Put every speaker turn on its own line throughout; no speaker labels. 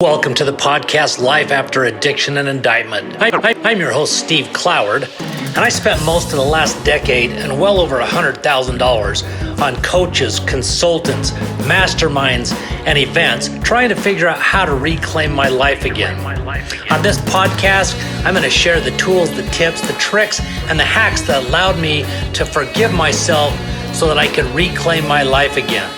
Welcome to the podcast Life After Addiction and Indictment. I'm your host, Steve Cloward, and I spent most of the last decade and well over $100,000 on coaches, consultants, masterminds, and events trying to figure out how to reclaim my life again. On this podcast, I'm going to share the tools, the tips, the tricks, and the hacks that allowed me to forgive myself so that I could reclaim my life again.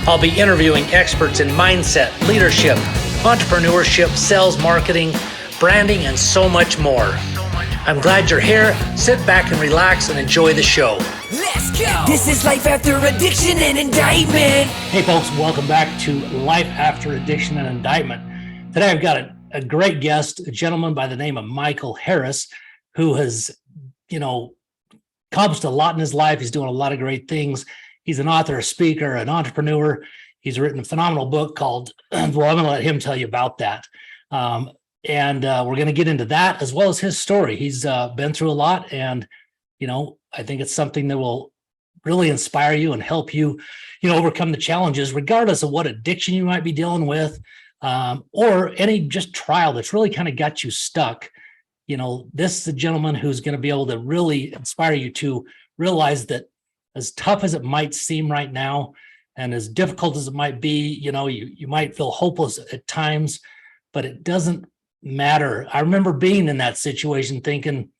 I'll be interviewing experts in mindset, leadership, entrepreneurship, sales, marketing, branding, and so much more. I'm glad you're here. Sit back and relax and enjoy the show.
Let's go! This is Life After Addiction and Indictment.
Hey folks, welcome back to Life After Addiction and Indictment. Today I've got a great guest, a gentleman by the name of Michael Harris, who has, accomplished a lot in his life. He's doing a lot of great things. He's an author, a speaker, an entrepreneur. He's written a phenomenal book called, well, I'm going to let him tell you about that. And we're going to get into that as well as his story. He's been through a lot, and, I think it's something that will really inspire you and help you, overcome the challenges, regardless of what addiction you might be dealing with, or any just trial that's really kind of got you stuck. This is a gentleman who's going to be able to really inspire you to realize that as tough as it might seem right now, and as difficult as it might be, you might feel hopeless at times, but it doesn't matter. I remember being in that situation thinking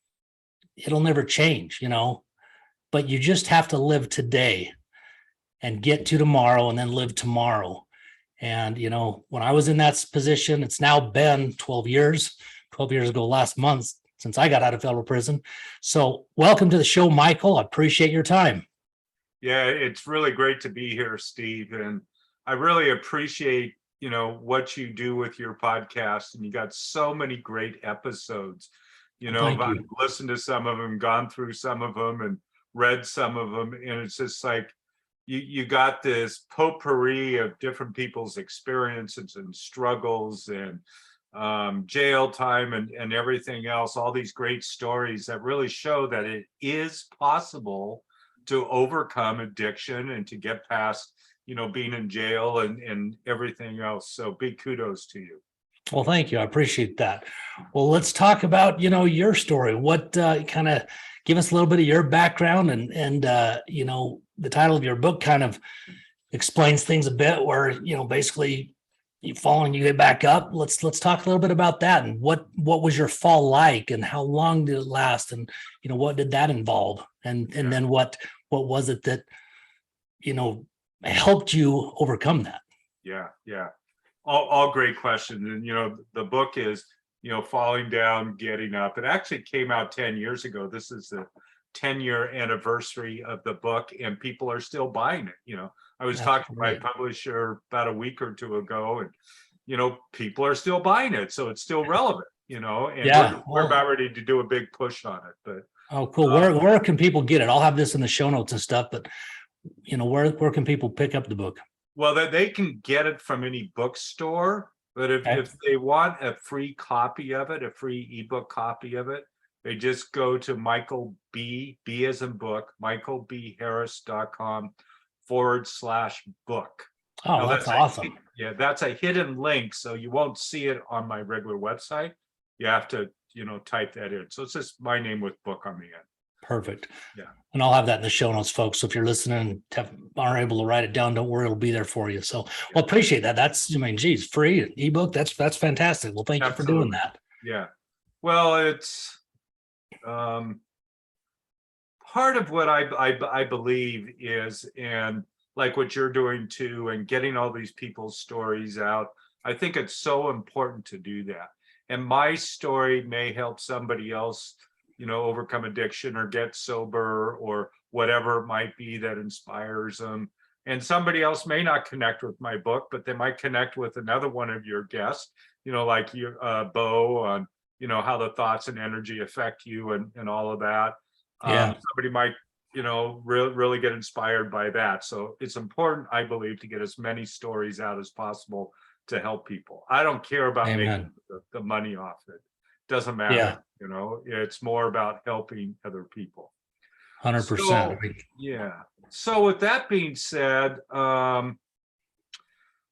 it'll never change, but you just have to live today and get to tomorrow and then live tomorrow. And, when I was in that position, it's now been 12 years ago last month since I got out of federal prison. So welcome to the show, Michael. I appreciate your time.
Yeah, it's really great to be here, Steve. And I really appreciate, what you do with your podcast. And you got so many great episodes. I've listened to some of them, gone through some of them, and read some of them. And it's just like you got this potpourri of different people's experiences and struggles and jail time and everything else, all these great stories that really show that it is possible to overcome addiction and to get past, being in jail and everything else. So big kudos to you.
Well, thank you. I appreciate that. Well, let's talk about, your story. What kind of give us a little bit of your background and the title of your book kind of explains things a bit where, basically you fall and you get back up. Let's talk a little bit about that and what was your fall like and how long did it last and, what did that involve? And then what was it that, helped you overcome that?
Yeah. All great questions. And, the book is, falling down, getting up. It actually came out 10 years ago. This is the 10-year anniversary of the book, and people are still buying it. I was talking to my publisher about a week or two ago, and, people are still buying it. So it's still relevant, and we're about ready to do a big push on it. But
oh, cool. Where can people get it? I'll have this in the show notes and stuff, but where can people pick up the book?
Well, they can get it from any bookstore, but if they want a free copy of it, a free ebook copy of it, they just go to Michael B as in book, michaelbharris.com/book.
Oh, now, that's awesome.
That's a hidden link, so you won't see it on my regular website. You have to, type that in. So it's just my name with book on the end.
Perfect.
Yeah.
And I'll have that in the show notes, folks. So if you're listening and aren't able to write it down, don't worry, it'll be there for you. So well, appreciate that. That's, free ebook. That's fantastic. Well, thank you for doing that.
Yeah. Well, it's part of what I believe is, and like what you're doing too, and getting all these people's stories out. I think it's so important to do that. And my story may help somebody else, overcome addiction or get sober or whatever it might be that inspires them. And somebody else may not connect with my book, but they might connect with another one of your guests, like your Bo on, how the thoughts and energy affect you and all of that. Somebody might, really get inspired by that. So it's important, I believe, to get as many stories out as possible to help people. I don't care about making the money off it. Doesn't matter.
Yeah.
It's more about helping other people.
100%.
So with that being said,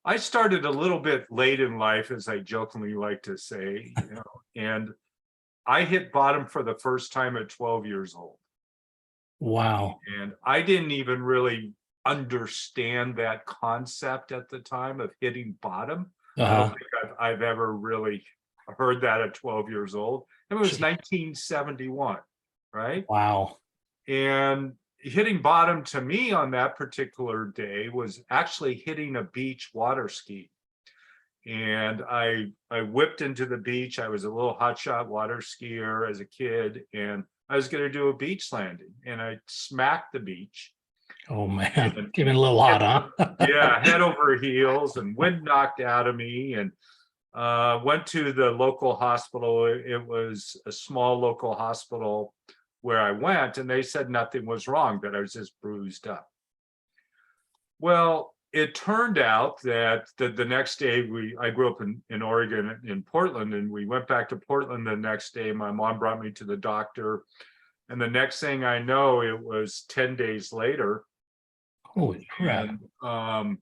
I started a little bit late in life, as I jokingly like to say, and I hit bottom for the first time at 12 years old.
Wow.
And I didn't even really understand that concept at the time of hitting bottom. I don't think I've ever really heard that at 12 years old. It was 1971, right?
Wow.
And hitting bottom to me on that particular day was actually hitting a beach water ski. And I whipped into the beach. I was a little hotshot water skier as a kid, and I was going to do a beach landing, and I smacked the beach.
Oh man,
And
getting a little hot, huh?
yeah, head over heels, and wind knocked out of me, and went to the local hospital. It was a small local hospital where I went, and they said nothing was wrong, that I was just bruised up. Well, it turned out that the next day, I grew up in Oregon, in Portland, and we went back to Portland the next day. My mom brought me to the doctor, and the next thing I know, it was 10 days later.
Holy crap.
And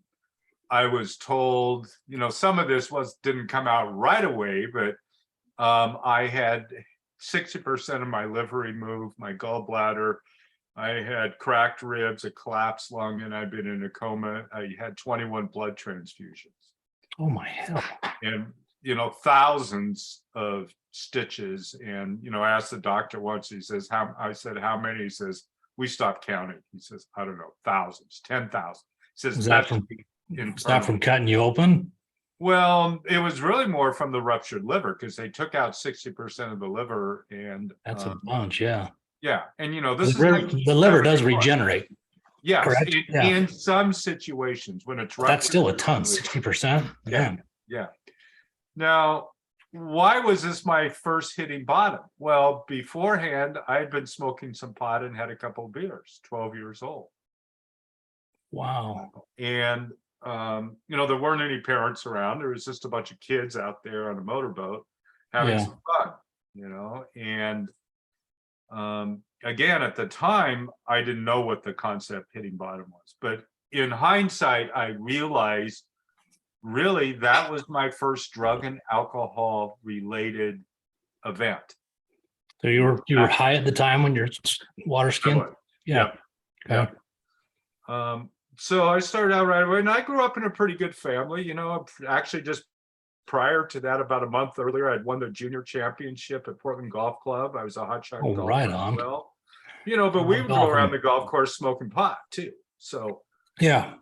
I was told, some of this didn't come out right away, but I had 60% of my liver removed, my gallbladder. I had cracked ribs, a collapsed lung, and I'd been in a coma. I had 21 blood transfusions.
Oh my hell.
And, thousands of stitches. And, I asked the doctor once, he says, I said, how many? He says, we stopped counting. He says, I don't know, thousands, 10,000. He says,
Is that from cutting you open?
Well, it was really more from the ruptured liver, because they took out 60% of the liver. And
that's a bunch, yeah.
Yeah. And,
the liver does regenerate.
Yes,
correct?
In some situations when it's ruptured.
That's still a ton, 60%.
Yeah. Now, why was this my first hitting bottom? Well, beforehand, I had been smoking some pot and had a couple of beers, 12 years old.
Wow.
And, there weren't any parents around. There was just a bunch of kids out there on a motorboat having some fun, and again, at the time, I didn't know what the concept hitting bottom was. But in hindsight, I realized really that was my first drug and alcohol related event.
So you were high at the time when you're water skiing? Yeah.
Okay. So I started out right away, and I grew up in a pretty good family. Actually just prior to that, about a month earlier, I'd won the junior championship at Portland Golf Club. I was a hotshot golfer
right
as
on.
well. But we would go around the golf course smoking pot too. So
yeah,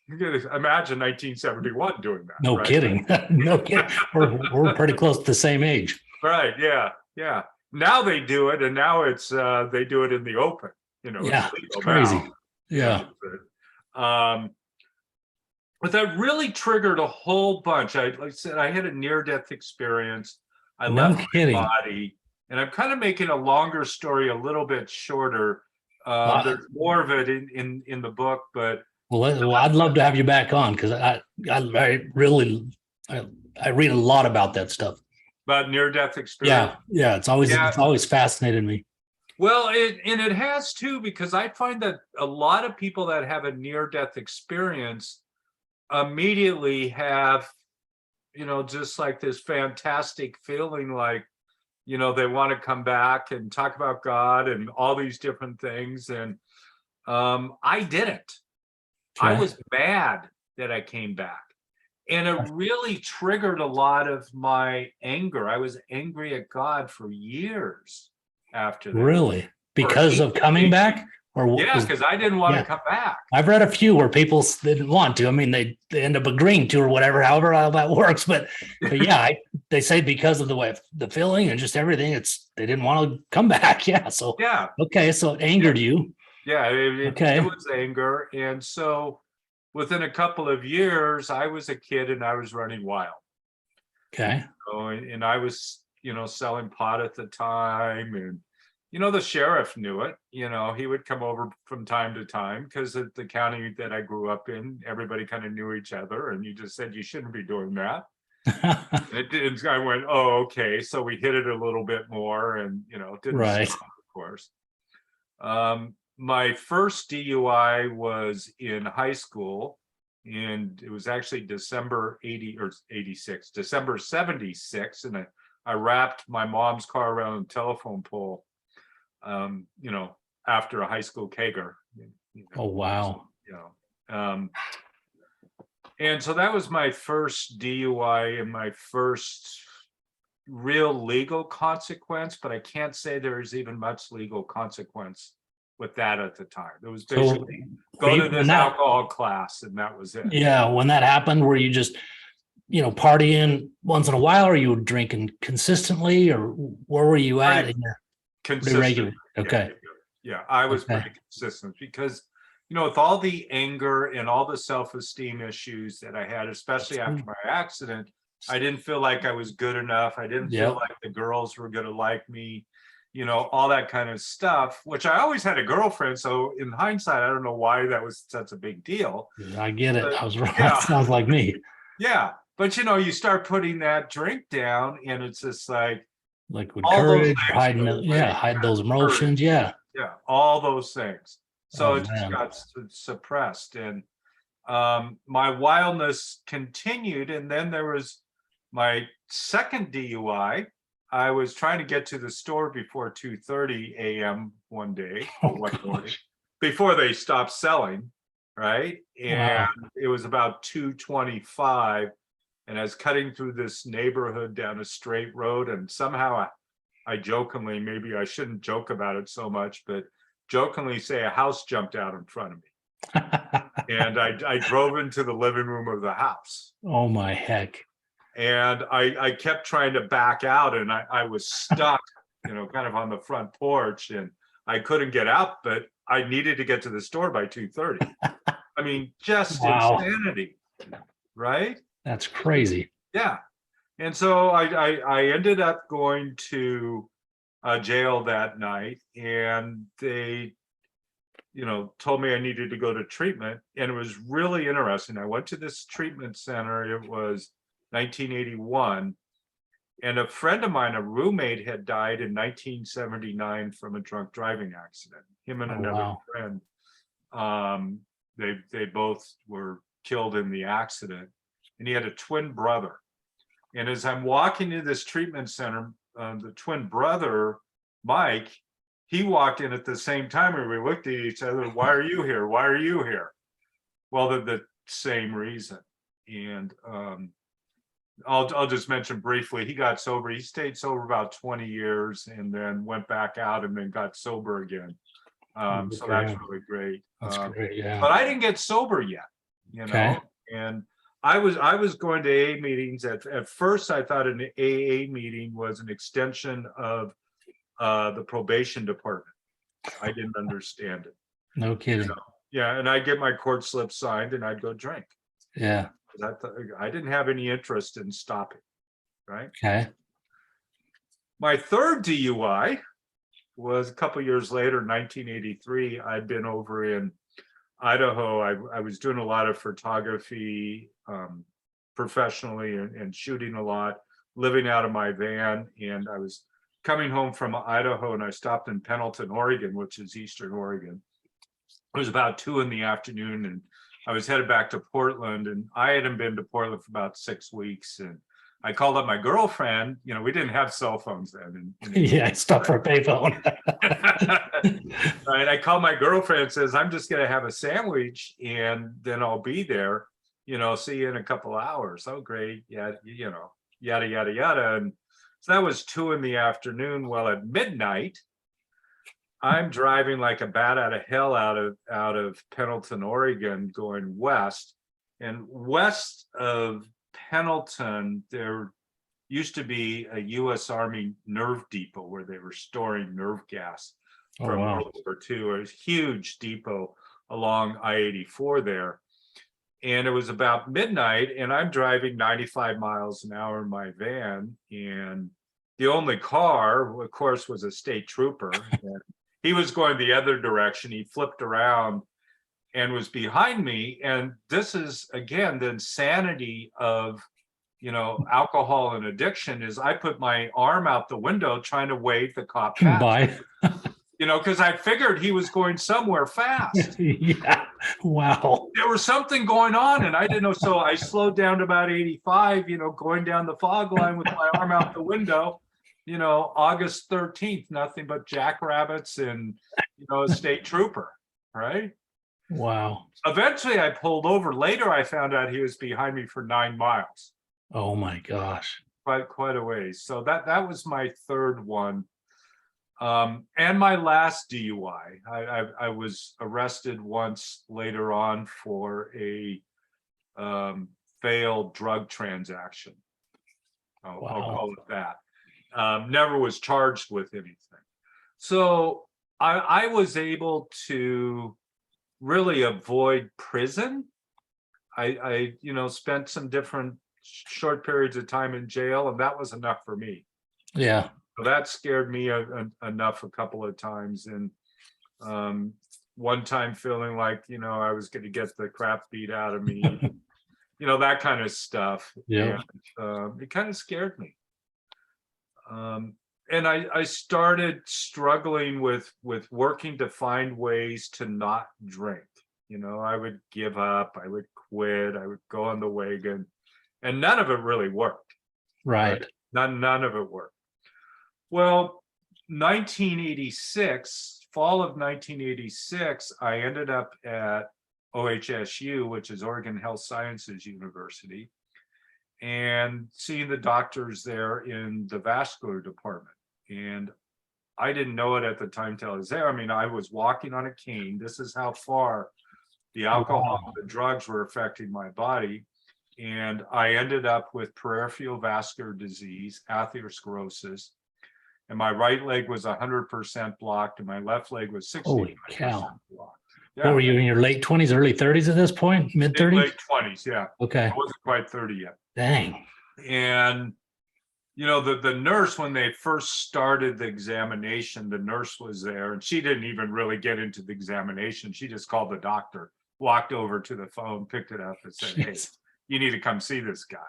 you can imagine 1971 doing that.
No
right?
kidding. No kidding. We're pretty close to the same age.
Right. Yeah. Now they do it, and now it's they do it in the open.
It's crazy. Now. Yeah.
But that really triggered a whole bunch. Like I said, I had a near-death experience. I left my body, and I'm kind of making a longer story a little bit shorter. There's more of it in the book, but
I'd love to have you back on, because I read a lot about that stuff.
About near-death experience.
Yeah. It's always fascinated me.
Well, it has too, because I find that a lot of people that have a near-death experience immediately have, just like this fantastic feeling, like, they want to come back and talk about God and all these different things. And I didn't.
Okay.
I was mad that I came back. And it really triggered a lot of my anger. I was angry at God for years after that.
Really? Because of coming back?
Because I didn't want to come back.
I've read a few where people didn't want to. I mean, they end up agreeing to or whatever, however all that works. But yeah, they say because of the way the feeling and just everything, they didn't want to come back. Yeah. So okay, so it angered you.
Yeah, it was anger, and so within a couple of years, I was a kid and I was running wild.
Okay.
And I was, selling pot at the time, and the sheriff knew it. He would come over from time to time, because at the county that I grew up in, everybody kind of knew each other, and you just said you shouldn't be doing that. And I went, oh, okay. So we hit it a little bit more, and didn't stop, of course. My first DUI was in high school, and it was actually December 80 or 86, December 76. And I wrapped my mom's car around a telephone pole, after a high school kegger.
Oh, wow.
And so that was my first DUI and my first real legal consequence, but I can't say there's even much legal consequence with that at the time. It was basically go to this alcohol class, and that was it.
Yeah, when that happened, were you just, partying once in a while, or you were drinking consistently, or where were you at in your
consistent?
Okay.
Yeah, I was pretty consistent because, with all the anger and all the self-esteem issues that I had, especially after my accident, I didn't feel like I was good enough. I didn't feel like the girls were going to like me, all that kind of stuff, which I always had a girlfriend. So in hindsight, I don't know why that was such a big deal.
I get it. I was wrong. Yeah. Sounds like me.
Yeah. But, you start putting that drink down, and it's just like
liquid courage, hide those emotions. Yeah.
Yeah. All those things. So it just got suppressed. And my wildness continued. And then there was my second DUI. I was trying to get to the store before 2:30 a.m. one day, one morning, before they stopped selling, right? And it was about 2:25, and I was cutting through this neighborhood down a straight road, and somehow I jokingly, maybe I shouldn't joke about it so much, but jokingly say a house jumped out in front of me. And I drove into the living room of the house.
Oh my heck.
And I kept trying to back out, and I was stuck, kind of on the front porch, and I couldn't get out, but I needed to get to the store by 2:30. I mean, just insanity, right?
That's crazy.
Yeah. And so I ended up going to jail that night, and they told me I needed to go to treatment. And it was really interesting. I went to this treatment center. It was 1981, and a friend of mine, a roommate, had died in 1979 from a drunk driving accident. Him and another friend, they both were killed in the accident, and he had a twin brother. And as I'm walking to this treatment center, the twin brother, Mike, he walked in at the same time, and we looked at each other. Why are you here? Why are you here? Well, the same reason. And I'll just mention briefly, he got sober. He stayed sober about 20 years and then went back out and then got sober again. So that's really great.
That's great, yeah.
But I didn't get sober yet, and I was going to AA meetings. At first, I thought an AA meeting was an extension of the probation department. I didn't understand it.
No kidding.
Yeah, and I'd get my court slip signed and I'd go drink.
Yeah.
I didn't have any interest in stopping, right?
Okay.
My third DUI was a couple years later, 1983. I'd been over in Idaho. I was doing a lot of photography professionally and shooting a lot, living out of my van. And I was coming home from Idaho, and I stopped in Pendleton, Oregon, which is Eastern Oregon. It was about 2 p.m, and I was headed back to Portland, and I hadn't been to Portland for about 6 weeks. And I called up my girlfriend. We didn't have cell phones then.
Yeah, I stopped for a payphone.
Right. I called my girlfriend and says, I'm just going to have a sandwich and then I'll be there, see you in a couple hours. Oh, great. Yeah. Yada, yada, yada. And so that was 2 p.m. Well, at midnight, I'm driving like a bat out of hell out of Pendleton, Oregon, going west. And west of Pendleton, there used to be a U.S. Army nerve depot where they were storing nerve gas from World War II. It was a huge depot along I-84 there. And it was about midnight, and I'm driving 95 miles an hour in my van. And the only car, of course, was a state trooper. And he was going the other direction. He flipped around and was behind me. And this is, again, the insanity of, alcohol and addiction is I put my arm out the window trying to wave the cop past.
Bye.
Because I figured he was going somewhere fast.
Yeah. Wow.
There was something going on and I didn't know. So I slowed down to about 85, going down the fog line with my arm out the window, August 13th, nothing but jackrabbits and, a state trooper, right?
Wow.
Eventually I pulled over. Later, I found out he was behind me for 9 miles,
Oh my gosh.
quite a ways. So that was my third one. And my last DUI. I was arrested once later on for a failed drug transaction. I'll call it that. Never was charged with anything. So I was able to really avoid prison. I spent some different short periods of time in jail, and that was enough for me.
Yeah.
So that scared me enough a couple of times. And one time feeling like, I was going to get the crap beat out of me, that kind of stuff.
Yeah.
And it kind of scared me. And I started struggling with working to find ways to not drink. I would give up, I would quit, I would go on the wagon, and none of it really worked.
Right.
None of it worked. Well, 1986, fall of 1986, I ended up at OHSU, which is Oregon Health Sciences University, and seeing the doctors there in the vascular department. And I didn't know it at the time till I was there. I mean, I was walking on a cane. This is how far the alcohol, the drugs were affecting my body. And I ended up with peripheral vascular disease, atherosclerosis. And my right leg was 100% blocked, and my left leg was 60%
Holy cow.
blocked.
What were you in your late 20s, early 30s at this point? Mid 30s?
Late 20s, yeah.
Okay.
I wasn't quite 30 yet.
Dang.
And the nurse, when they first started the examination, the nurse was there, and she didn't even really get into the examination. She just called the doctor, walked over to the phone, picked it up, and said, "Hey, you need to come see this guy."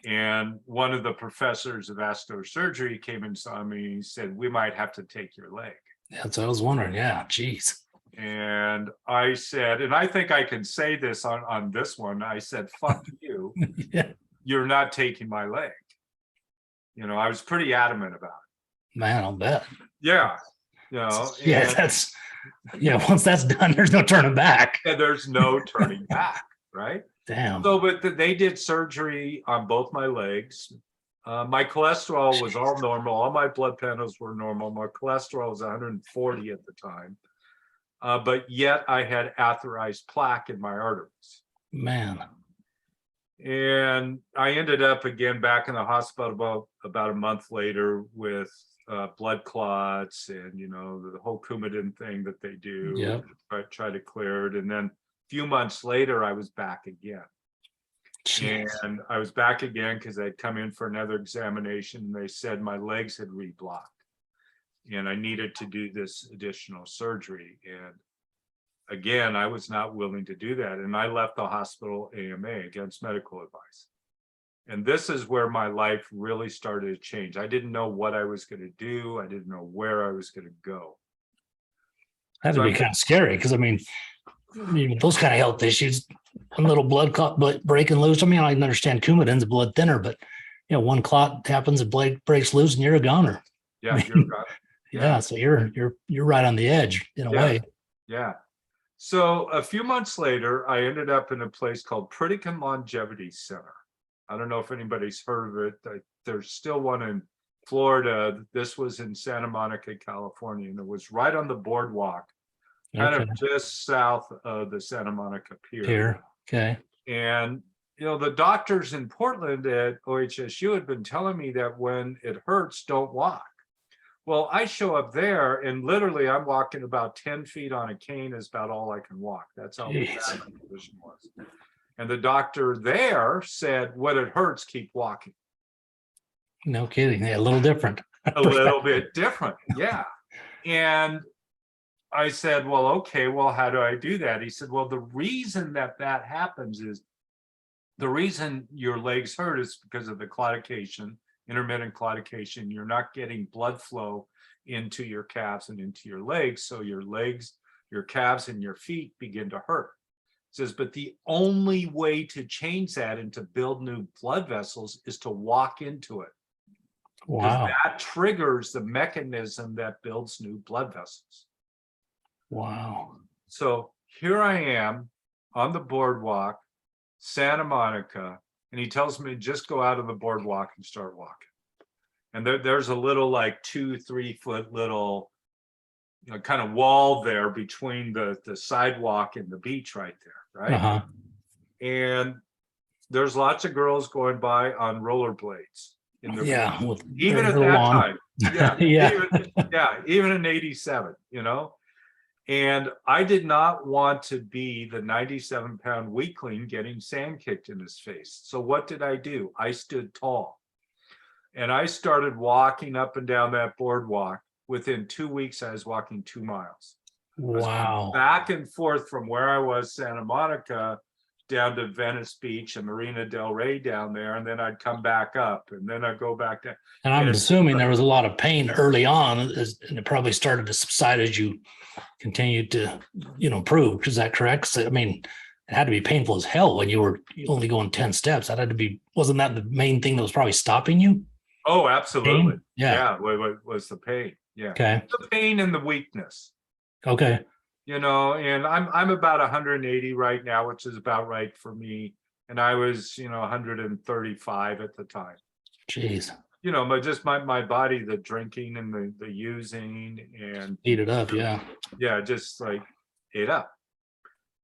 And one of the professors of vascular surgery came and saw me. He said, "We might have to take your leg."
That's what I was wondering. Yeah. Geez.
And I said, and I think I can say this on this one, I said, "Fuck you.
Yeah.
You're not taking my leg." I was pretty adamant about it.
Man, I'll bet.
Yeah.
Yeah, once that's done, there's no turning back.
And there's no turning back, right?
Damn.
So, but they did surgery on both my legs. My cholesterol was all normal. All my blood panels were normal. My cholesterol was 140 at the time. But yet I had atherized plaque in my arteries.
Man.
And I ended up again back in the hospital about a month later with blood clots and, the whole Coumadin thing that they do.
Yep.
Try to clear it. And then a few months later, I was back again.
Jeez.
And I was back again because I'd come in for another examination. And they said my legs had reblocked and I needed to do this additional surgery. And again, I was not willing to do that. And I left the hospital AMA, against medical advice. And this is where my life really started to change. I didn't know what I was going to do. I didn't know where I was going to go.
That'd be kind of scary because, I mean, those kind of health issues, one little blood clot breaking loose. I mean, I can understand Coumadin's a blood thinner, but, one clot happens, a blade breaks loose and you're a goner.
Yeah,
you're a goner. Yeah. So you're right on the edge in a way.
Yeah. So a few months later, I ended up in a place called Pritikin Longevity Center. I don't know if anybody's heard of it. There's still one in Florida. This was in Santa Monica, California, and it was right on the boardwalk, kind of just south of the Santa Monica Pier.
Okay.
And, the doctors in Portland at OHSU had been telling me that when it hurts, don't walk. Well, I show up there and literally I'm walking about 10 feet on a cane is about all I can walk. That's how bad my condition was. And the doctor there said, when it hurts, keep walking.
No kidding. Yeah, a little different.
A little bit different. Yeah. And I said, well, okay, well, how do I do that? He said, well, the reason that happens is the reason your legs hurt is because of the claudication, intermittent claudication. You're not getting blood flow into your calves and into your legs. So your legs your calves and your feet begin to hurt. It says, but the only way to change that and to build new blood vessels is to walk into it. Because
Wow.
that triggers the mechanism that builds new blood vessels.
Wow.
So here I am on the boardwalk, Santa Monica, and he tells me just go out on the boardwalk and start walking. And there's a little like 2-3 foot little, you know, kind of wall there between the sidewalk and the beach right there, right?
Uh-huh.
And there's lots of girls going by on rollerblades in the
Yeah. With
even
very
at
little
that
on.
time. Yeah.
Yeah.
Even in 87, you know. And I did not want to be the 97-pound weakling getting sand kicked in his face. So what did I do? I stood tall. And I started walking up and down that boardwalk. Within 2 weeks, I was walking 2 miles. I was going
Wow.
back and forth from where I was, Santa Monica, down to Venice Beach and Marina Del Rey down there. And then I'd come back up and then I'd go back down.
And I'm
And-
assuming there was a lot of pain early on, and it probably started to subside as you continued to, improve. Is that correct? So, I mean, it had to be painful as hell when you were only going 10 steps. That had to be, wasn't that the main thing that was probably stopping you?
Oh, absolutely.
Pain? Yeah.
Was the pain. Yeah.
Okay.
The pain and the weakness.
Okay.
And I'm about 180 right now, which is about right for me. And I was, 135 at the time.
Jeez.
My body, the drinking and the using and
Eat it up. Yeah.
just like ate up.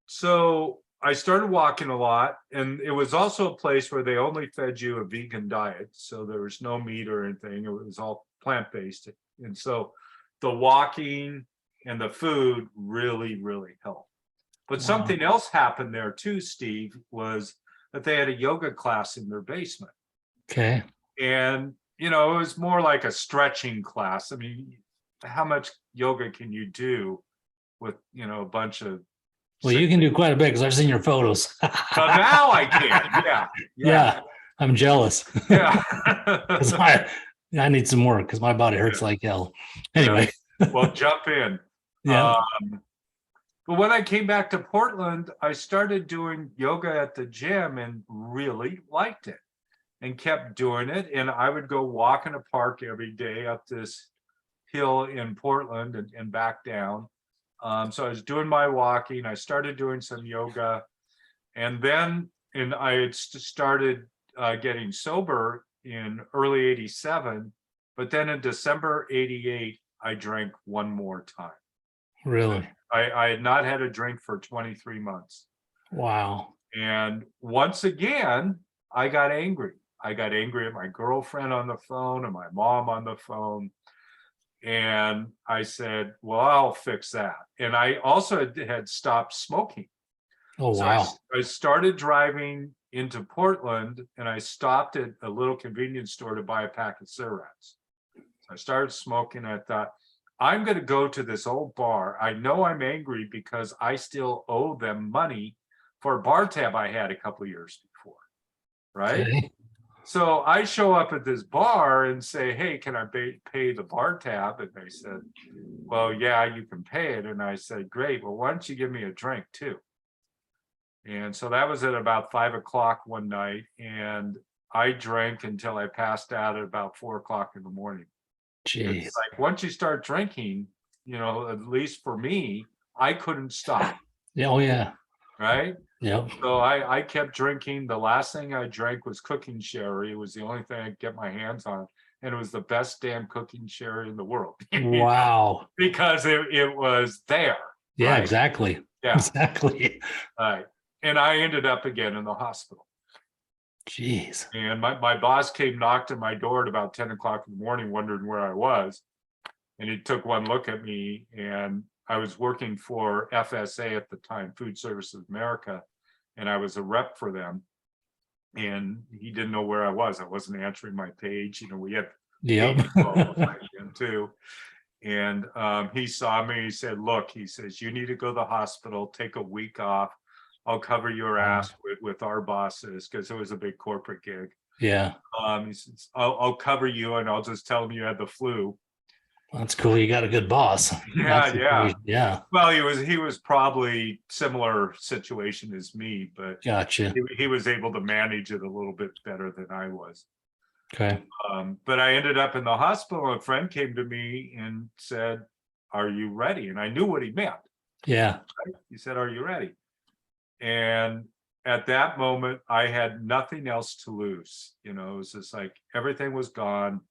So I started walking a lot, and it was also a place where they only fed you a vegan diet. So there was no meat or anything. It was all plant-based. And so the walking and the food really, really helped. But
Wow.
something else happened there too, Steve, was that they had a yoga class in their basement.
Okay.
And, it was more like a stretching class. I mean, how much yoga can you do with, a bunch of.
Well, you can do quite a bit because I've seen your photos.
So now I can. Yeah.
Yeah. I'm jealous.
Yeah.
'Cause I need some work because my body hurts like hell. Anyway.
Well, jump in.
Yeah.
But when I came back to Portland, I started doing yoga at the gym and really liked it and kept doing it. And I would go walk in a park every day up this hill in Portland and back down. So I was doing my walking. I started doing some yoga. And then I had started getting sober in early 87. But then in December 88, I drank one more time.
Really?
I had not had a drink for 23 months.
Wow.
And once again, I got angry. I got angry at my girlfriend on the phone and my mom on the phone. And I said, well, I'll fix that. And I also had stopped smoking.
Oh,
So
wow.
I started driving into Portland and I stopped at a little convenience store to buy a pack of cigarettes. So I started smoking. And I thought, I'm going to go to this old bar. I know I'm angry because I still owe them money for a bar tab I had a couple of years before. Right.
Okay.
So I show up at this bar and say, hey, can I pay the bar tab? And they said, well, yeah, you can pay it. And I said, great. Well, why don't you give me a drink too? And so that was at about 5 o'clock one night. And I drank until I passed out at about 4 o'clock in the morning.
Jeez.
It's like once you start drinking, at least for me, I couldn't stop.
Yeah. Oh, yeah.
Right.
Yep.
So I kept drinking. The last thing I drank was cooking sherry. It was the only thing I could get my hands on. And it was the best damn cooking sherry in the world.
Wow.
Because it was there.
Yeah,
right?
exactly.
Yeah.
Exactly.
Right. And I ended up again in the hospital.
Jeez.
And my boss came, knocked at my door at about 10 o'clock in the morning, wondering where I was. And he took one look at me, and I was working for FSA at the time, Food Services America, and I was a rep for them. And he didn't know where I was. I wasn't answering my page. We had
Yep.
too. And he saw me. He said, look, he says, you need to go to the hospital, take a week off. I'll cover your ass with our bosses, because it was a big corporate gig.
Yeah.
He says, I'll cover you, and I'll just tell them you had the flu.
That's cool. You got a good boss.
Yeah, yeah.
Yeah.
Well, he was probably similar situation as me, but
Gotcha.
he was able to manage it a little bit better than I was.
Okay.
But I ended up in the hospital. A friend came to me and said, "Are you ready?" And I knew what he meant.
Yeah.
Right? He said, "Are you ready?" And at that moment, I had nothing else to lose. You know, it was just like everything was gone.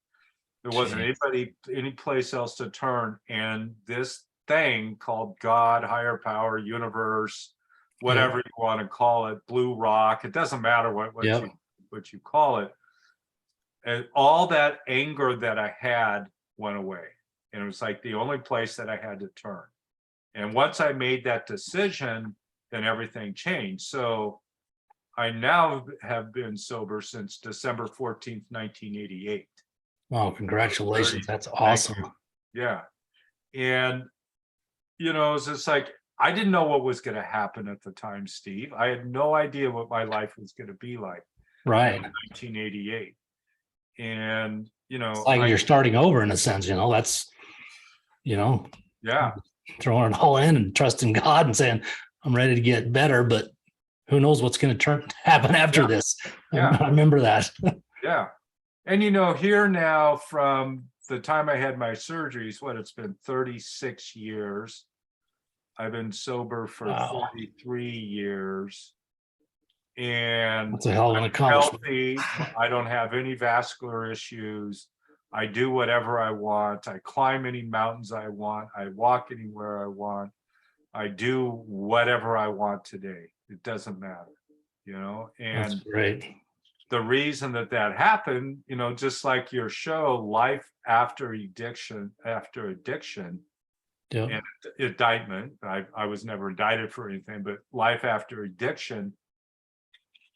There wasn't
Jeez.
any place else to turn. And this thing called God, higher power, universe,
Yep.
whatever you want to call it, blue rock, it doesn't matter
Yep.
what you call it. And all that anger that I had went away. And it was like the only place that I had to turn. And once I made that decision, then everything changed. So I now have been sober since December 14th, 1988.
Oh, congratulations.
30.
That's
Thank
awesome.
you. Yeah. And, you know, it's just like, I didn't know what was going to happen at the time, Steve. I had no idea what my life was going to be like
Right.
in 1988. And, you know,
It's like you're starting over in a sense, that's,
yeah,
throwing it all in and trusting God and saying, I'm ready to get better, but who knows what's going to happen after this.
Yeah.
I remember that.
yeah. And, you know, here now from the time I had my surgeries, it's been 36 years. I've been sober for
Wow.
43 years. And
That's a hell of an
I'm
accomplishment.
healthy. I don't have any vascular issues. I do whatever I want. I climb any mountains I want. I walk anywhere I want. I do whatever I want today. It doesn't matter,
That's
and
great.
the reason that happened, just like your show, life after addiction,
Yeah.
and indictment. I was never indicted for anything, but life after addiction,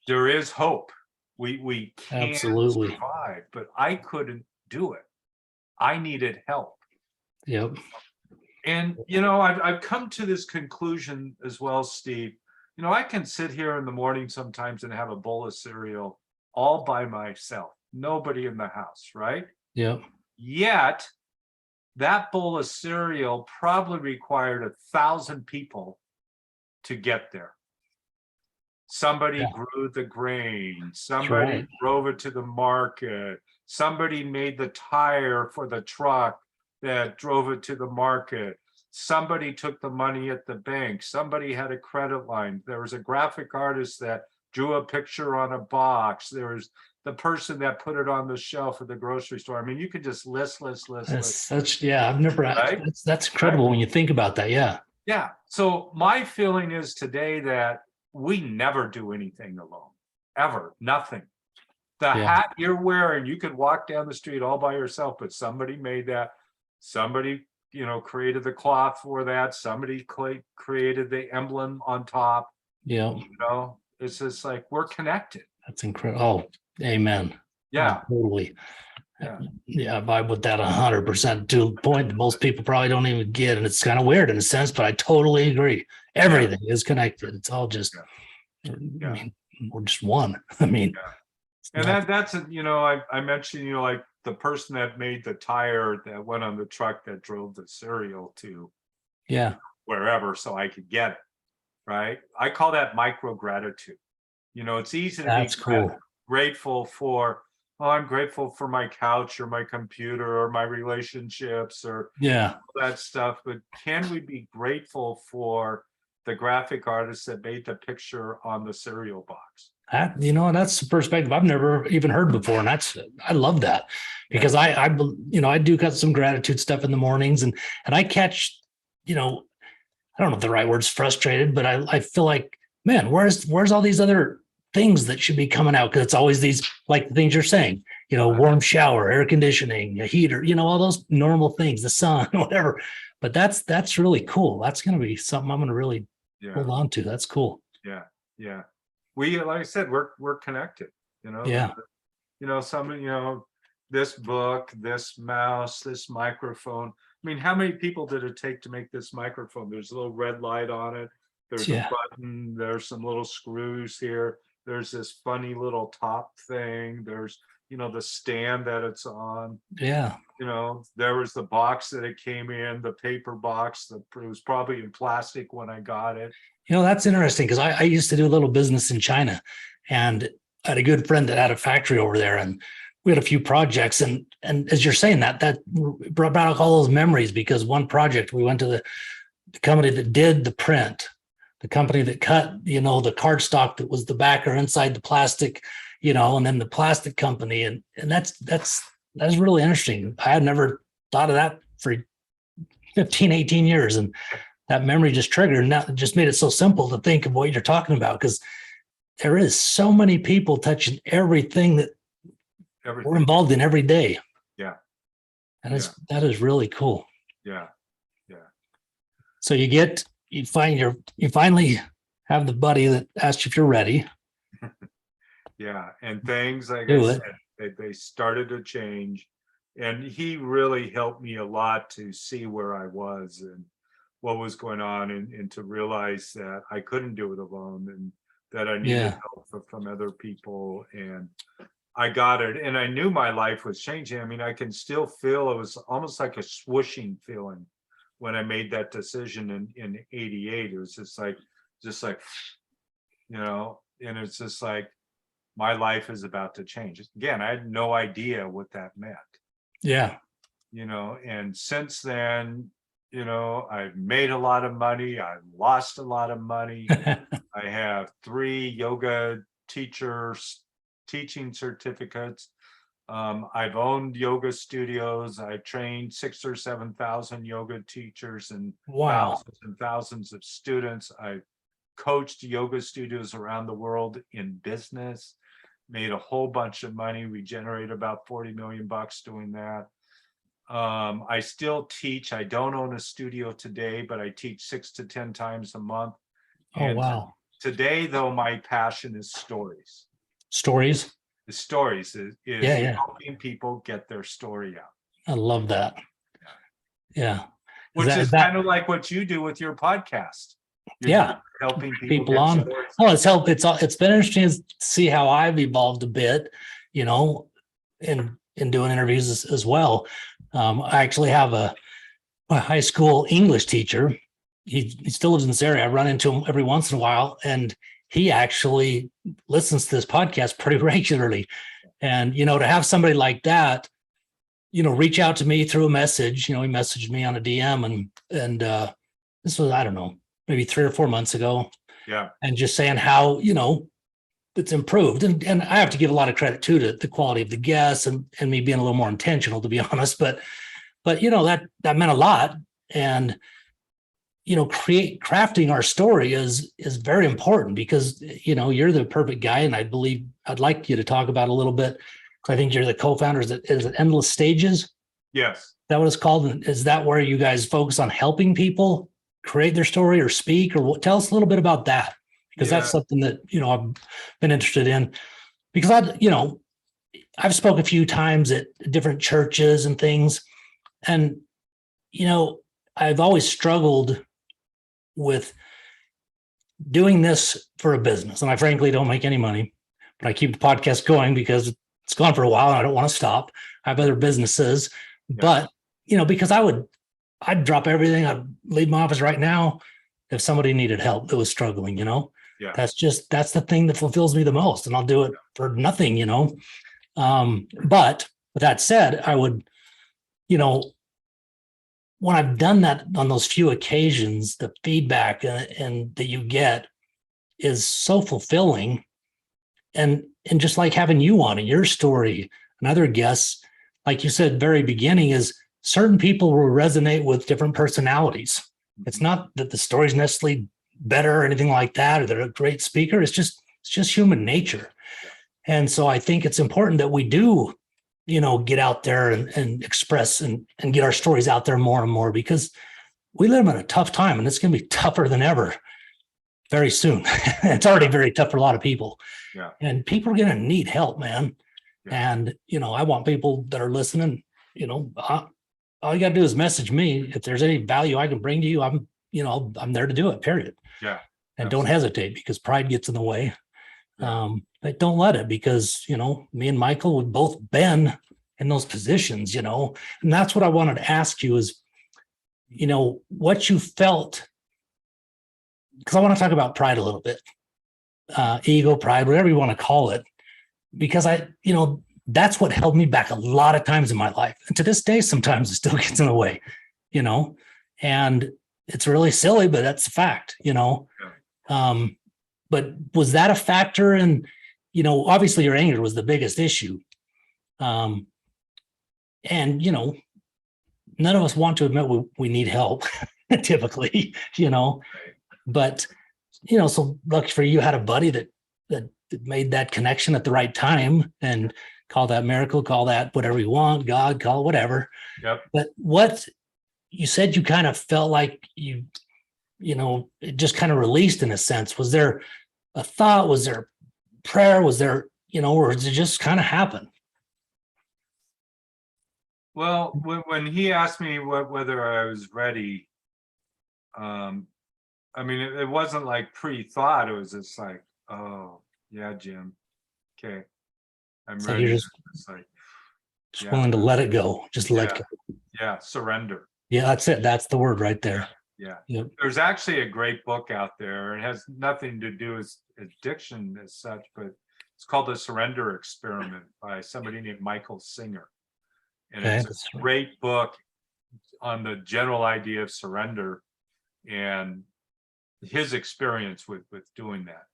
there is hope. We can
Absolutely.
survive, but I couldn't do it. I needed help.
Yep.
And, I've come to this conclusion as well, Steve. I can sit here in the morning sometimes and have a bowl of cereal all by myself, nobody in the house, right?
Yep.
Yet that bowl of cereal probably required 1,000 people to get there. Somebody grew the grain, somebody drove it to the market, somebody made the tire for the truck that drove it to the market. Somebody took the money at the bank. Somebody had a credit line. There was a graphic artist that drew a picture on a box. There was the person that put it on the shelf at the grocery store. I mean, you could just list.
That's such, I've never,
right?
that's incredible when you think about that. Yeah.
Yeah. So my feeling is today that we never do anything alone, ever, nothing. The hat you're wearing, you could walk down the street all by yourself, but somebody made that. Somebody, created the cloth for that. Somebody created the emblem on top.
Yeah.
It's just like we're connected.
That's incredible. Oh, amen.
Yeah.
Totally.
Yeah.
I vibe with that 100% to the point that most people probably don't even get. And it's kind of weird in a sense, but I totally agree. Everything is connected. It's all just, I mean, we're just one. I mean,
and that's I mentioned, like the person that made the tire that went on the truck that drove the cereal to wherever so I could get it. Right. I call that micro gratitude. It's easy to be grateful for, I'm grateful for my couch or my computer or my relationships or that stuff. But can we be grateful for the graphic artist that made the picture on the cereal box?
That's a perspective I've never even heard before. And I love that because I do got some gratitude stuff in the mornings and I catch, I don't know if the right word's frustrated, but I feel like, man, where's all these other things that should be coming out? Because it's always these, like the things you're saying, warm shower, air conditioning, a heater, all those normal things, the sun, whatever. But that's really cool. That's going to be something I'm going to really hold on to. That's cool.
Yeah. Yeah. We, like I said, we're connected, this book, this mouse, this microphone. I mean, how many people did it take to make this microphone? There's a little red light on it. There's a button. There's some little screws here. There's this funny little top thing. There's, the stand that it's on.
Yeah.
There was the box that it came in, the paper box, it was probably in plastic when I got it.
That's interesting because I used to do a little business in China, and I had a good friend that had a factory over there, and we had a few projects. And as you're saying that brought back all those memories, because one project we went to the company that did the print, the company that cut, the cardstock that was the backer inside the plastic, and then the plastic company. And that's really interesting. I had never thought of that for 15, 18 years. And that memory just triggered, and that just made it so simple to think of what you're talking about, because there is so many people touching everything that we're involved in every day.
Yeah.
And that is really cool.
Yeah.
So you finally have the buddy that asked you if you're ready.
Yeah. And things, like
Do
I
it.
said, they started to change, and he really helped me a lot to see where I was and what was going on, and to realize that I couldn't do it alone, and that I needed help from other people. And I got it. And I knew my life was changing. I mean, I can still feel, it was almost like a swooshing feeling when I made that decision in 88. It was just like, and it's just like, my life is about to change. Again, I had no idea what that meant.
Yeah.
And since then, I've made a lot of money. I've lost a lot of money. I have 3 yoga teaching certificates. I've owned yoga studios. I trained 6,000 or 7,000 yoga teachers and thousands and thousands of students. I coached yoga studios around the world in business, made a whole bunch of money. We generated about 40 million bucks doing that. I still teach. I don't own a studio today, but I teach 6 to 10 times a month.
Oh, wow.
Today, though, my passion is stories.
Stories?
The stories is helping people get their story out.
I love that. Yeah.
Which is kind of like what you do with your podcast. You're helping people
on.
Stories.
Well, it's been interesting to see how I've evolved a bit, in doing interviews as well. I actually have a high school English teacher. He still lives in this area. I run into him every once in a while, and he actually listens to this podcast pretty regularly. And, to have somebody like that, reach out to me through a message, he messaged me on a DM, and this was, I don't know, maybe 3 or 4 months ago.
Yeah. And
just saying how, it's improved. And I have to give a lot of credit too to the quality of the guests and me being a little more intentional, to be honest. But that meant a lot. And crafting our story is very important, because you're the perfect guy, and I'd like you to talk about a little bit. I think you're the co-founder. Is it Endless Stages? Yes. Is that what it's called? Is that where you guys focus on helping people create their story or speak, or tell us a little bit about that? Because that's something that, I've been interested in, because I've spoken a few times at different churches and things. And, I've always struggled with doing this for a business. And I frankly don't make any money, but I keep the podcast going because it's gone for a while and I don't want to stop. I have other businesses, but, because I'd drop everything. I'd leave my office right now if somebody needed help that was struggling, that's the thing that fulfills me the most, and I'll do it for nothing, but with that said, I would, when I've done that on those few occasions, the feedback and that you get is so fulfilling. And just like having you on and your story and other guests, like you said, very beginning, is certain people will resonate with different personalities. It's not that the story's necessarily better or anything like that, or they're a great speaker. It's just human nature. And so I think it's important that we do, get out there and express and get our stories out there more and more, because we live in a tough time, and it's going to be tougher than ever very soon. It's already very tough for a lot of people. Yeah. And people are going to need help, man. Yeah. And, I want people that are listening, all you got to do is message me. If there's any value I can bring to you, I'm there to do it, period. Yeah. And don't hesitate, because pride gets in the way.
Yeah.
But don't let it, because, me and Michael, we've both been in those positions, and that's what I wanted to ask you is, what you felt, because I want to talk about pride a little bit, ego, pride, whatever you want to call it, because that's what held me back a lot of times in my life. And to this day, sometimes it still gets in the way, and it's really silly, but that's a fact, but was that a factor in, obviously your anger was the biggest issue. And, none of us want to admit we need help typically, but, so lucky for you, had a buddy that made that connection at the right time, and call that miracle, call that whatever you want, God, call it whatever.
Yep.
But what you said, you kind of felt like it just kind of released in a sense. Was there a thought? Was there prayer? Was there, or did it just kind of happen?
Well, when he asked me whether I was ready, I mean, it wasn't like pre-thought. It was just like, oh yeah, Jim, okay, I'm
So
ready.
you're just
It's like,
willing to let it go, just let
yeah.
go.
Yeah, surrender.
Yeah, that's it. That's the word right there.
Yeah.
Yep.
There's actually a great book out there. It has nothing to do with addiction as such, but it's called The Surrender Experiment by somebody named Michael Singer. And
Okay,
it's a great book on the general idea of surrender and his experience with doing that.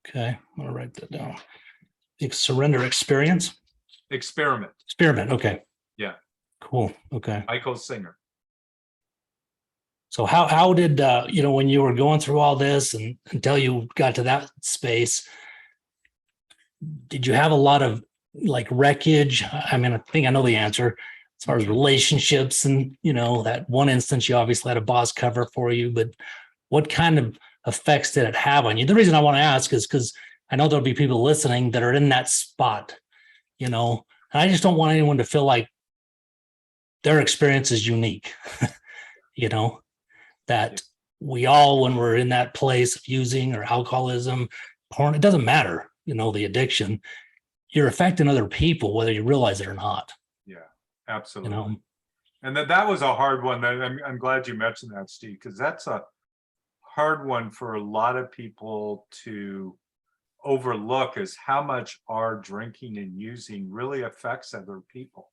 Okay, I'm gonna write that down. The surrender experience.
Experiment.
Okay.
Yeah.
Cool. Okay.
Michael Singer.
So how did when you were going through all this and until you got to that space, did you have a lot of like wreckage? I mean, I think I know the answer as far as relationships, and that one instance you obviously had a boss cover for you, but what kind of effects did it have on you? The reason I want to ask is because I know there'll be people listening that are in that spot, and I just don't want anyone to feel like their experience is unique, that we all, when we're in that place of using or alcoholism, porn, it doesn't matter, the addiction, you're affecting other people, whether you realize it or not.
Yeah, absolutely. And that was a hard one. I'm glad you mentioned that, Steve, because that's a hard one for a lot of people to overlook, is how much our drinking and using really affects other people.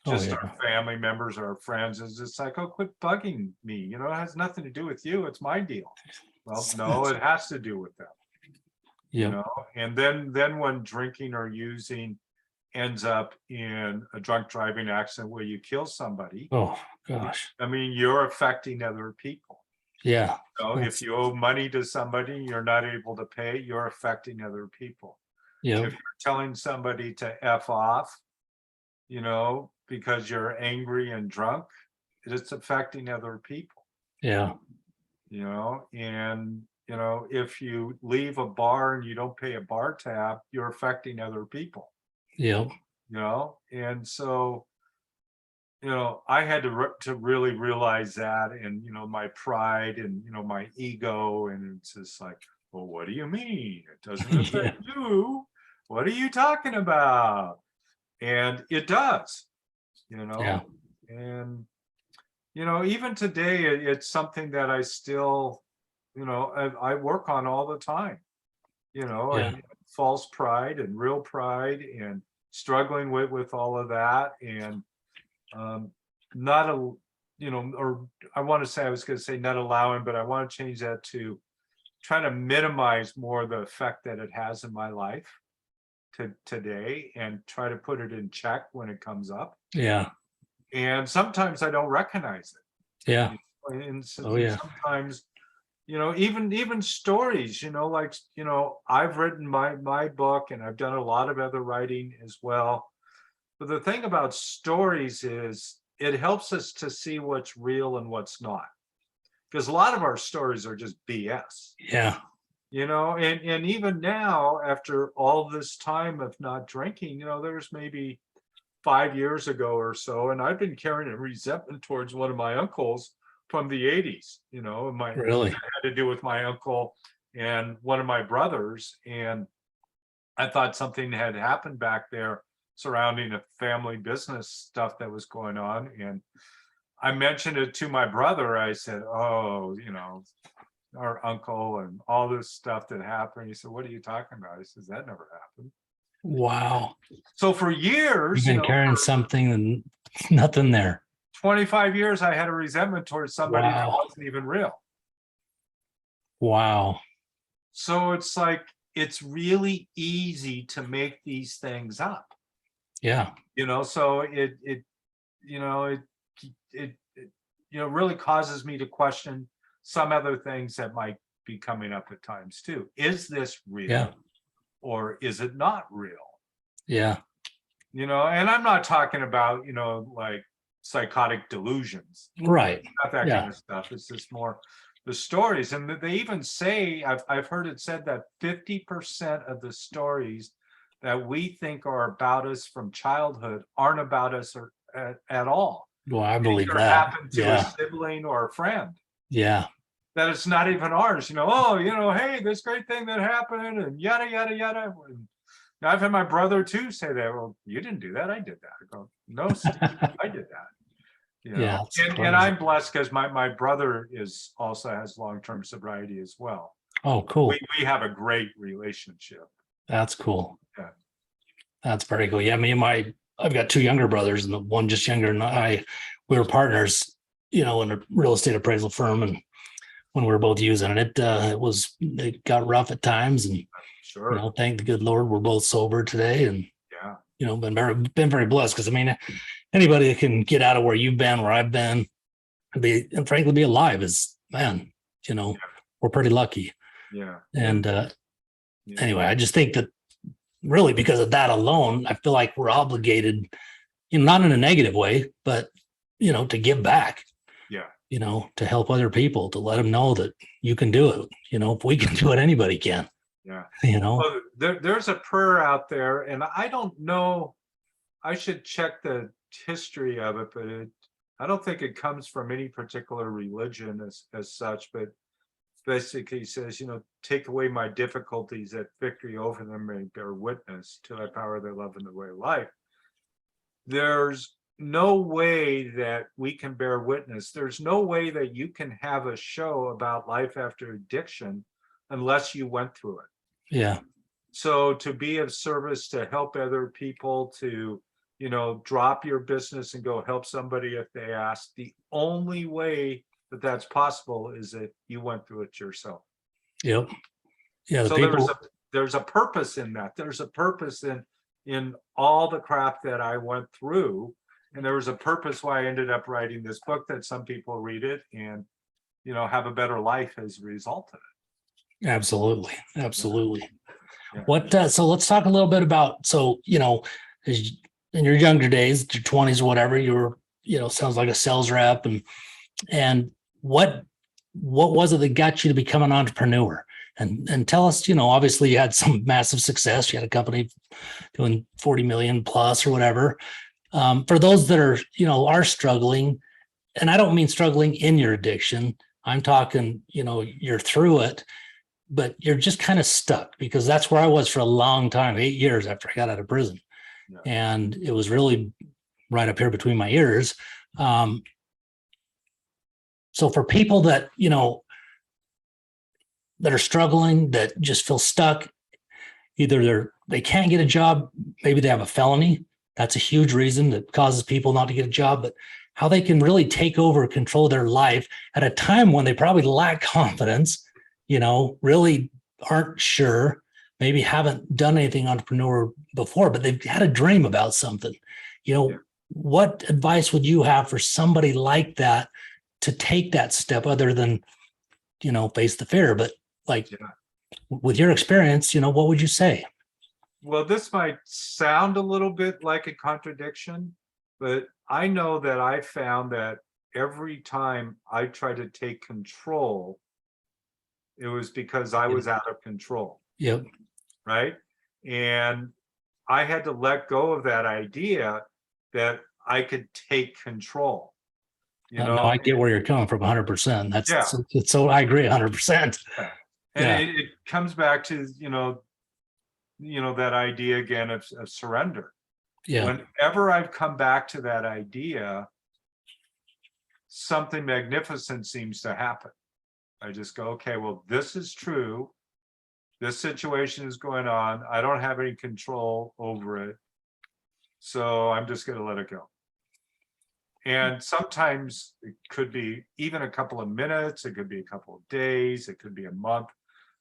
Just our family members, our friends. Is just like, oh, quit bugging me. It has nothing to do with you. It's my deal. Well, no, it has to do with them.
Yeah.
And then when drinking or using ends up in a drunk driving accident where you kill somebody.
Oh gosh.
I mean, you're affecting other people.
Yeah.
If you owe money to somebody, you're not able to pay, you're affecting other people.
Yeah.
If you're telling somebody to F off, because you're angry and drunk, it's affecting other people.
Yeah.
And if you leave a bar and you don't pay a bar tab, you're affecting other people.
Yeah.
And so I had to really realize that, and my pride and my ego, and it's just like, well, what do you mean it doesn't affect you? What are you talking about? And it does.
Yeah.
And even today, it's something that I still I work on all the time. And false pride and real pride, and struggling with all of that, and not a or I want to say, I was going to say not allowing, but I want to change that to trying to minimize more the effect that it has in my life today, and try to put it in check when it comes up.
Yeah.
And sometimes I don't recognize it.
Yeah.
And
yeah.
Sometimes, even stories, like, I've written my book, and I've done a lot of other writing as well. But the thing about stories is it helps us to see what's real and what's not. Because a lot of our stories are just BS.
Yeah.
And even now, after all this time of not drinking, there's maybe 5 years ago or so, and I've been carrying a resentment towards one of my uncles from the 80s. And
Really?
it had to do with my uncle and one of my brothers. And I thought something had happened back there surrounding a family business stuff that was going on. And I mentioned it to my brother. I said, oh, our uncle and all this stuff that happened. He said, what are you talking about? He says, that never happened.
Wow.
So for years,
You've been carrying something and nothing there.
25 years, I had a resentment towards somebody that
Wow.
wasn't even real.
Wow.
So it's like, it's really easy to make these things up,
Yeah.
so it really causes me to question some other things that might be coming up at times too. Is this real?
Yeah.
Or is it not real?
Yeah.
And I'm not talking about, like psychotic delusions,
Right.
not that
Yeah.
kind of stuff. It's just more the stories. And they even say, I've heard it said that 50% of the stories that we think are about us from childhood aren't about us at all.
Well, I believe
Either
that.
happened to
Yeah.
a sibling or a friend.
Yeah.
That it's not even ours. Hey, this great thing that happened and yada, yada, yada. And I've had my brother too say that, well, you didn't do that. I did that. I go, no, Steve, I did that.
Yeah. It's
And
crazy.
I'm blessed because my brother also has long-term sobriety as well.
Oh, cool.
We have a great relationship.
That's cool.
Yeah.
That's very cool. Yeah. I've got two younger brothers, and the one just younger than I. We were partners, in a real estate appraisal firm, and when we were both using it, it got rough at times, and
Sure.
thank the good Lord we're both sober today, and
Yeah.
been very blessed, because anybody that can get out of where you've been, where I've been, and frankly be alive is, man, we're pretty lucky.
Yeah.
And
Yeah.
anyway, I just think that really because of that alone, I feel like we're obligated, not in a negative way, but to give back.
Yeah.
To help other people, to let them know that you can do it. If we can do it, anybody can.
Yeah.
Well,
There's a prayer out there, and I don't know. I should check the history of it, but I don't think it comes from any particular religion as such, but basically says, take away my difficulties, that victory over them may bear witness to thy power, their love, and the way of life. There's no way that we can bear witness. There's no way that you can have a show about life after addiction unless you went through it.
Yeah.
So to be of service, to help other people, to, drop your business and go help somebody if they ask, the only way that that's possible is that you went through it yourself.
Yep. Yeah.
So there's a purpose in that. There's a purpose in all the crap that I went through. And there was a purpose why I ended up writing this book, that some people read it and, have a better life as a result of it.
Absolutely. Absolutely.
Yeah.
So let's talk a little bit about, in your younger days, your 20s or whatever, you were, sounds like a sales rep, and what was it that got you to become an entrepreneur? And tell us, obviously you had some massive success. You had a company doing 40 million plus or whatever. For those that are struggling, and I don't mean struggling in your addiction, I'm talking, you're through it, but you're just kind of stuck, because that's where I was for a long time, 8 years after I got out of prison.
Yeah.
And it was really right up here between my ears. So for people that, that are struggling, that just feel stuck, either they can't get a job, maybe they have a felony. That's a huge reason that causes people not to get a job, but how they can really take over, control their life at a time when they probably lack confidence, really aren't sure, maybe haven't done anything entrepreneur before, but they've had a dream about something. What advice would you have for somebody like that to take that step, other than, face the fear, but with your experience, what would you say?
Well, this might sound a little bit like a contradiction, but I know that I found that every time I tried to take control, it was because I was out of control.
Yep.
Right. And I had to let go of that idea that I could take control.
No, I get where you're coming from 100%. So I agree 100%.
And it comes back to, that idea again of surrender.
Yeah.
Whenever I've come back to that idea, something magnificent seems to happen. I just go, okay, well, this is true. This situation is going on. I don't have any control over it. So I'm just going to let it go. And sometimes it could be even a couple of minutes, it could be a couple of days, it could be a month.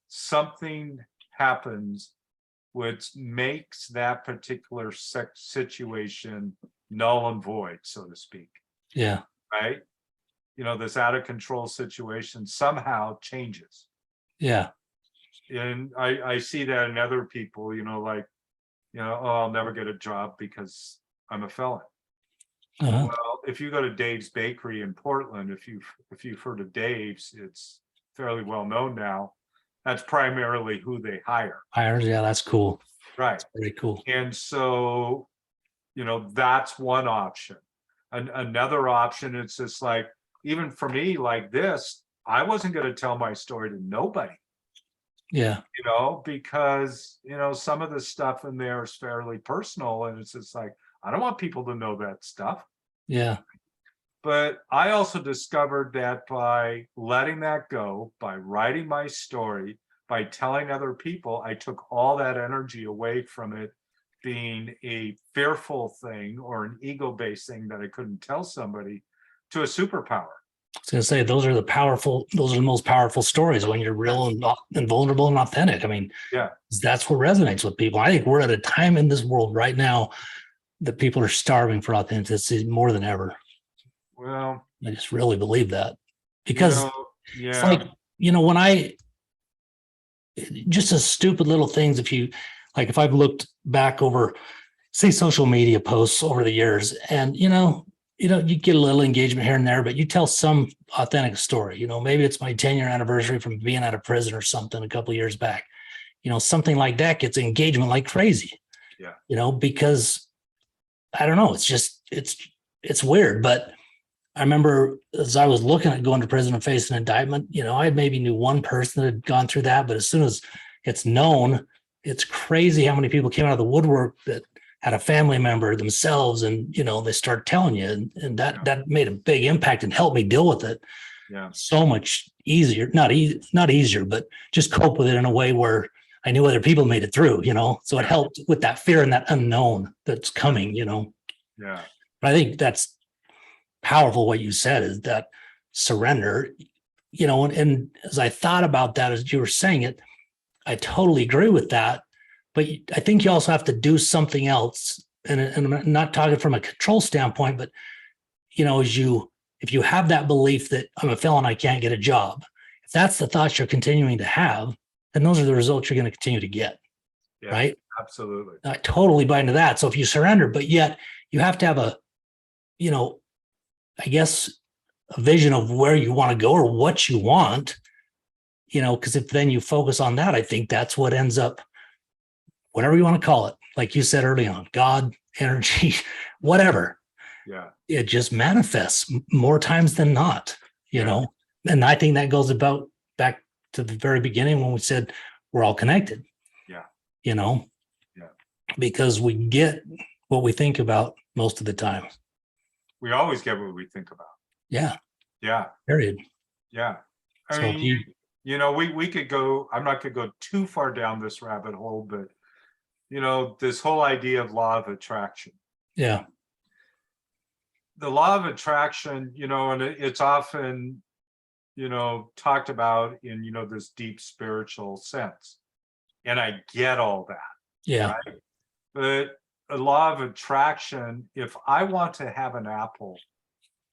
Something happens which makes that particular situation null and void, so to speak.
Yeah.
Right? This out of control situation somehow changes.
Yeah.
And I see that in other people, like, oh, I'll never get a job because I'm a felon.
Uh-huh.
Well, if you go to Dave's Bakery in Portland, if you've heard of Dave's, it's fairly well known now. That's primarily who they hire.
Hires. Yeah. That's cool.
Right.
That's very cool.
And so, that's one option. Another option, it's just like, even for me, like this, I wasn't going to tell my story to nobody.
Yeah.
Because, some of the stuff in there is fairly personal, and it's just like, I don't want people to know that stuff.
Yeah.
But I also discovered that by letting that go, by writing my story, by telling other people, I took all that energy away from it being a fearful thing or an ego-based thing that I couldn't tell somebody, to a superpower.
I was gonna say those are the most powerful stories, when you're real and vulnerable and authentic. I mean,
Yeah.
that's what resonates with people. I think we're at a time in this world right now that people are starving for authenticity more than ever.
Well,
I just really believe that, because
yeah.
it's like, when just as stupid little things, if I've looked back over, say, social media posts over the years, and you get a little engagement here and there, but you tell some authentic story. Maybe it's my 10-year anniversary from being out of prison or something a couple of years back. Something like that gets engagement like crazy.
Yeah.
Because I don't know, it's weird. But I remember, as I was looking at going to prison and facing indictment, I maybe knew one person that had gone through that, but as soon as it's known, it's crazy how many people came out of the woodwork that had a family member themselves, and they start telling you, and that made a big impact and helped me deal with it.
Yeah.
So much easier, not easier, but just cope with it in a way where I knew other people made it through, so it helped with that fear and that unknown that's coming,
Yeah.
But I think that's powerful. What you said is that surrender, and as I thought about that, as you were saying it, I totally agree with that. But I think you also have to do something else. And I'm not talking from a control standpoint, but, if you have that belief that I'm a felon, I can't get a job, if that's the thoughts you're continuing to have, then those are the results you're going to continue to get.
Yeah,
right?
Absolutely.
I totally buy into that. So if you surrender, but yet you have to have I guess, a vision of where you want to go or what you want, because if then you focus on that, I think that's what ends up, whatever you want to call it, like you said early on, God, energy, whatever.
Yeah.
It just manifests more times than not, and I think that goes about back to the very beginning when we said we're all connected.
Yeah.
Yeah. Because we get what we think about most of the time.
We always get what we think about.
Yeah.
Yeah.
Period.
Yeah. I
So
mean, we could go, I'm not going to go too far down this rabbit hole, but, this whole idea of law of attraction.
Yeah.
The law of attraction, and it's often, talked about in, this deep spiritual sense. And I get all that.
Yeah.
Right? But a law of attraction, if I want to have an apple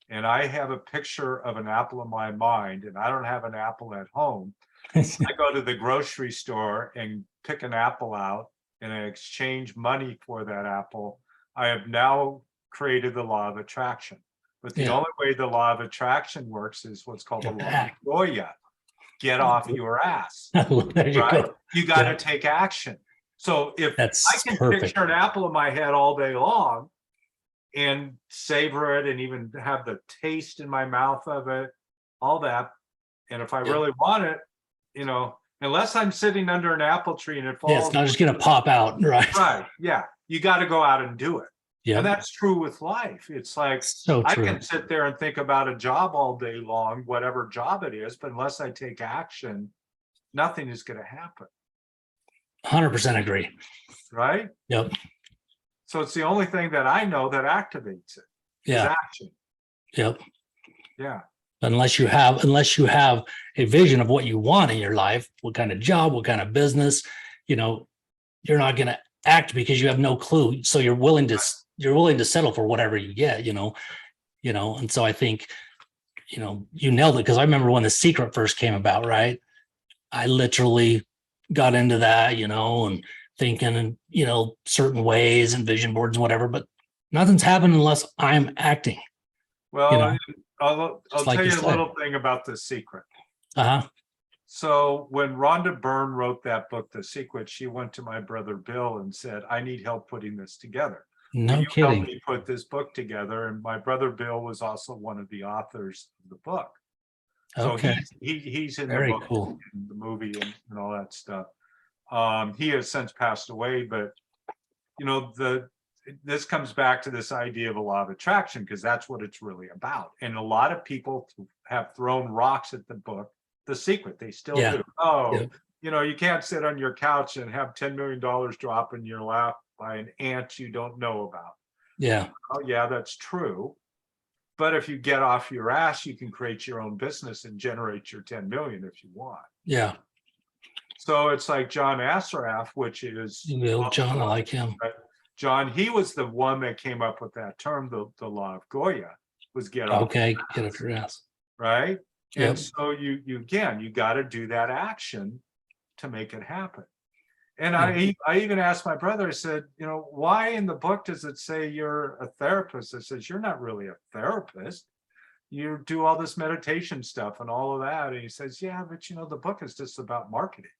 and I have a picture of an apple in my mind and I don't have an apple at home, I go to the grocery store and pick an apple out and I exchange money for that apple. I have now created the law of attraction. But the only way the law of attraction works is what's called the law of Goya. Get off your ass.
There you go.
You got to take action. So if
That's
I can
perfect.
picture an apple in my head all day long and savor it and even have the taste in my mouth of it, all that, and if I really want it, Unless I'm sitting under an apple tree and it
Yeah,
falls.
it's not just gonna pop out, right?
Right, yeah, you got to go out and do it. And
Yeah,
that's true with life. It's like,
so
I
true.
can sit there and think about a job all day long, whatever job it is, but unless I take action, nothing is going to happen,
100% agree.
right?
Yep.
So it's the only thing that I know that activates it is
Yeah.
action.
Yep.
Yeah.
Unless you have a vision of what you want in your life, what kind of job, what kind of business, you're not going to act because you have no clue. So you're willing to settle for whatever you get, and so I think, you nailed it. Because I remember when The Secret first came about, right? I literally got into that, and thinking in, certain ways and vision boards and whatever, but nothing's happened unless I'm acting.
Well, I'll
like
tell
you
you a
said.
little thing about The Secret.
Uh-huh.
So when Rhonda Byrne wrote that book, The Secret, she went to my brother Bill and said, I need help putting this together.
No
Will you help
kidding.
me put this book together? And my brother Bill was also one of the authors of the book. So
Okay.
he's in
Very
the book,
cool.
in the movie and all that stuff. He has since passed away, but this comes back to this idea of a law of attraction, because that's what it's really about. And a lot of people have thrown rocks at the book, The Secret. They still
Yeah.
do. Oh,
Yeah.
you can't sit on your couch and have $10 million drop in your lap by an ant you don't know about.
Yeah.
Oh, yeah, that's true. But if you get off your ass, you can create your own business and generate your 10 million if you want.
Yeah.
So it's like John Assaraf, which is
John, I like him.
John, he was the one that came up with that term, the law of Goya, was get off.
Okay, get off your ass.
Right.
Yep.
And so you got to do that action to make it happen. And I even asked my brother, I said, why in the book does it say you're a therapist? I says, you're not really a therapist. You do all this meditation stuff and all of that. And he says, yeah, but the book is just about marketing.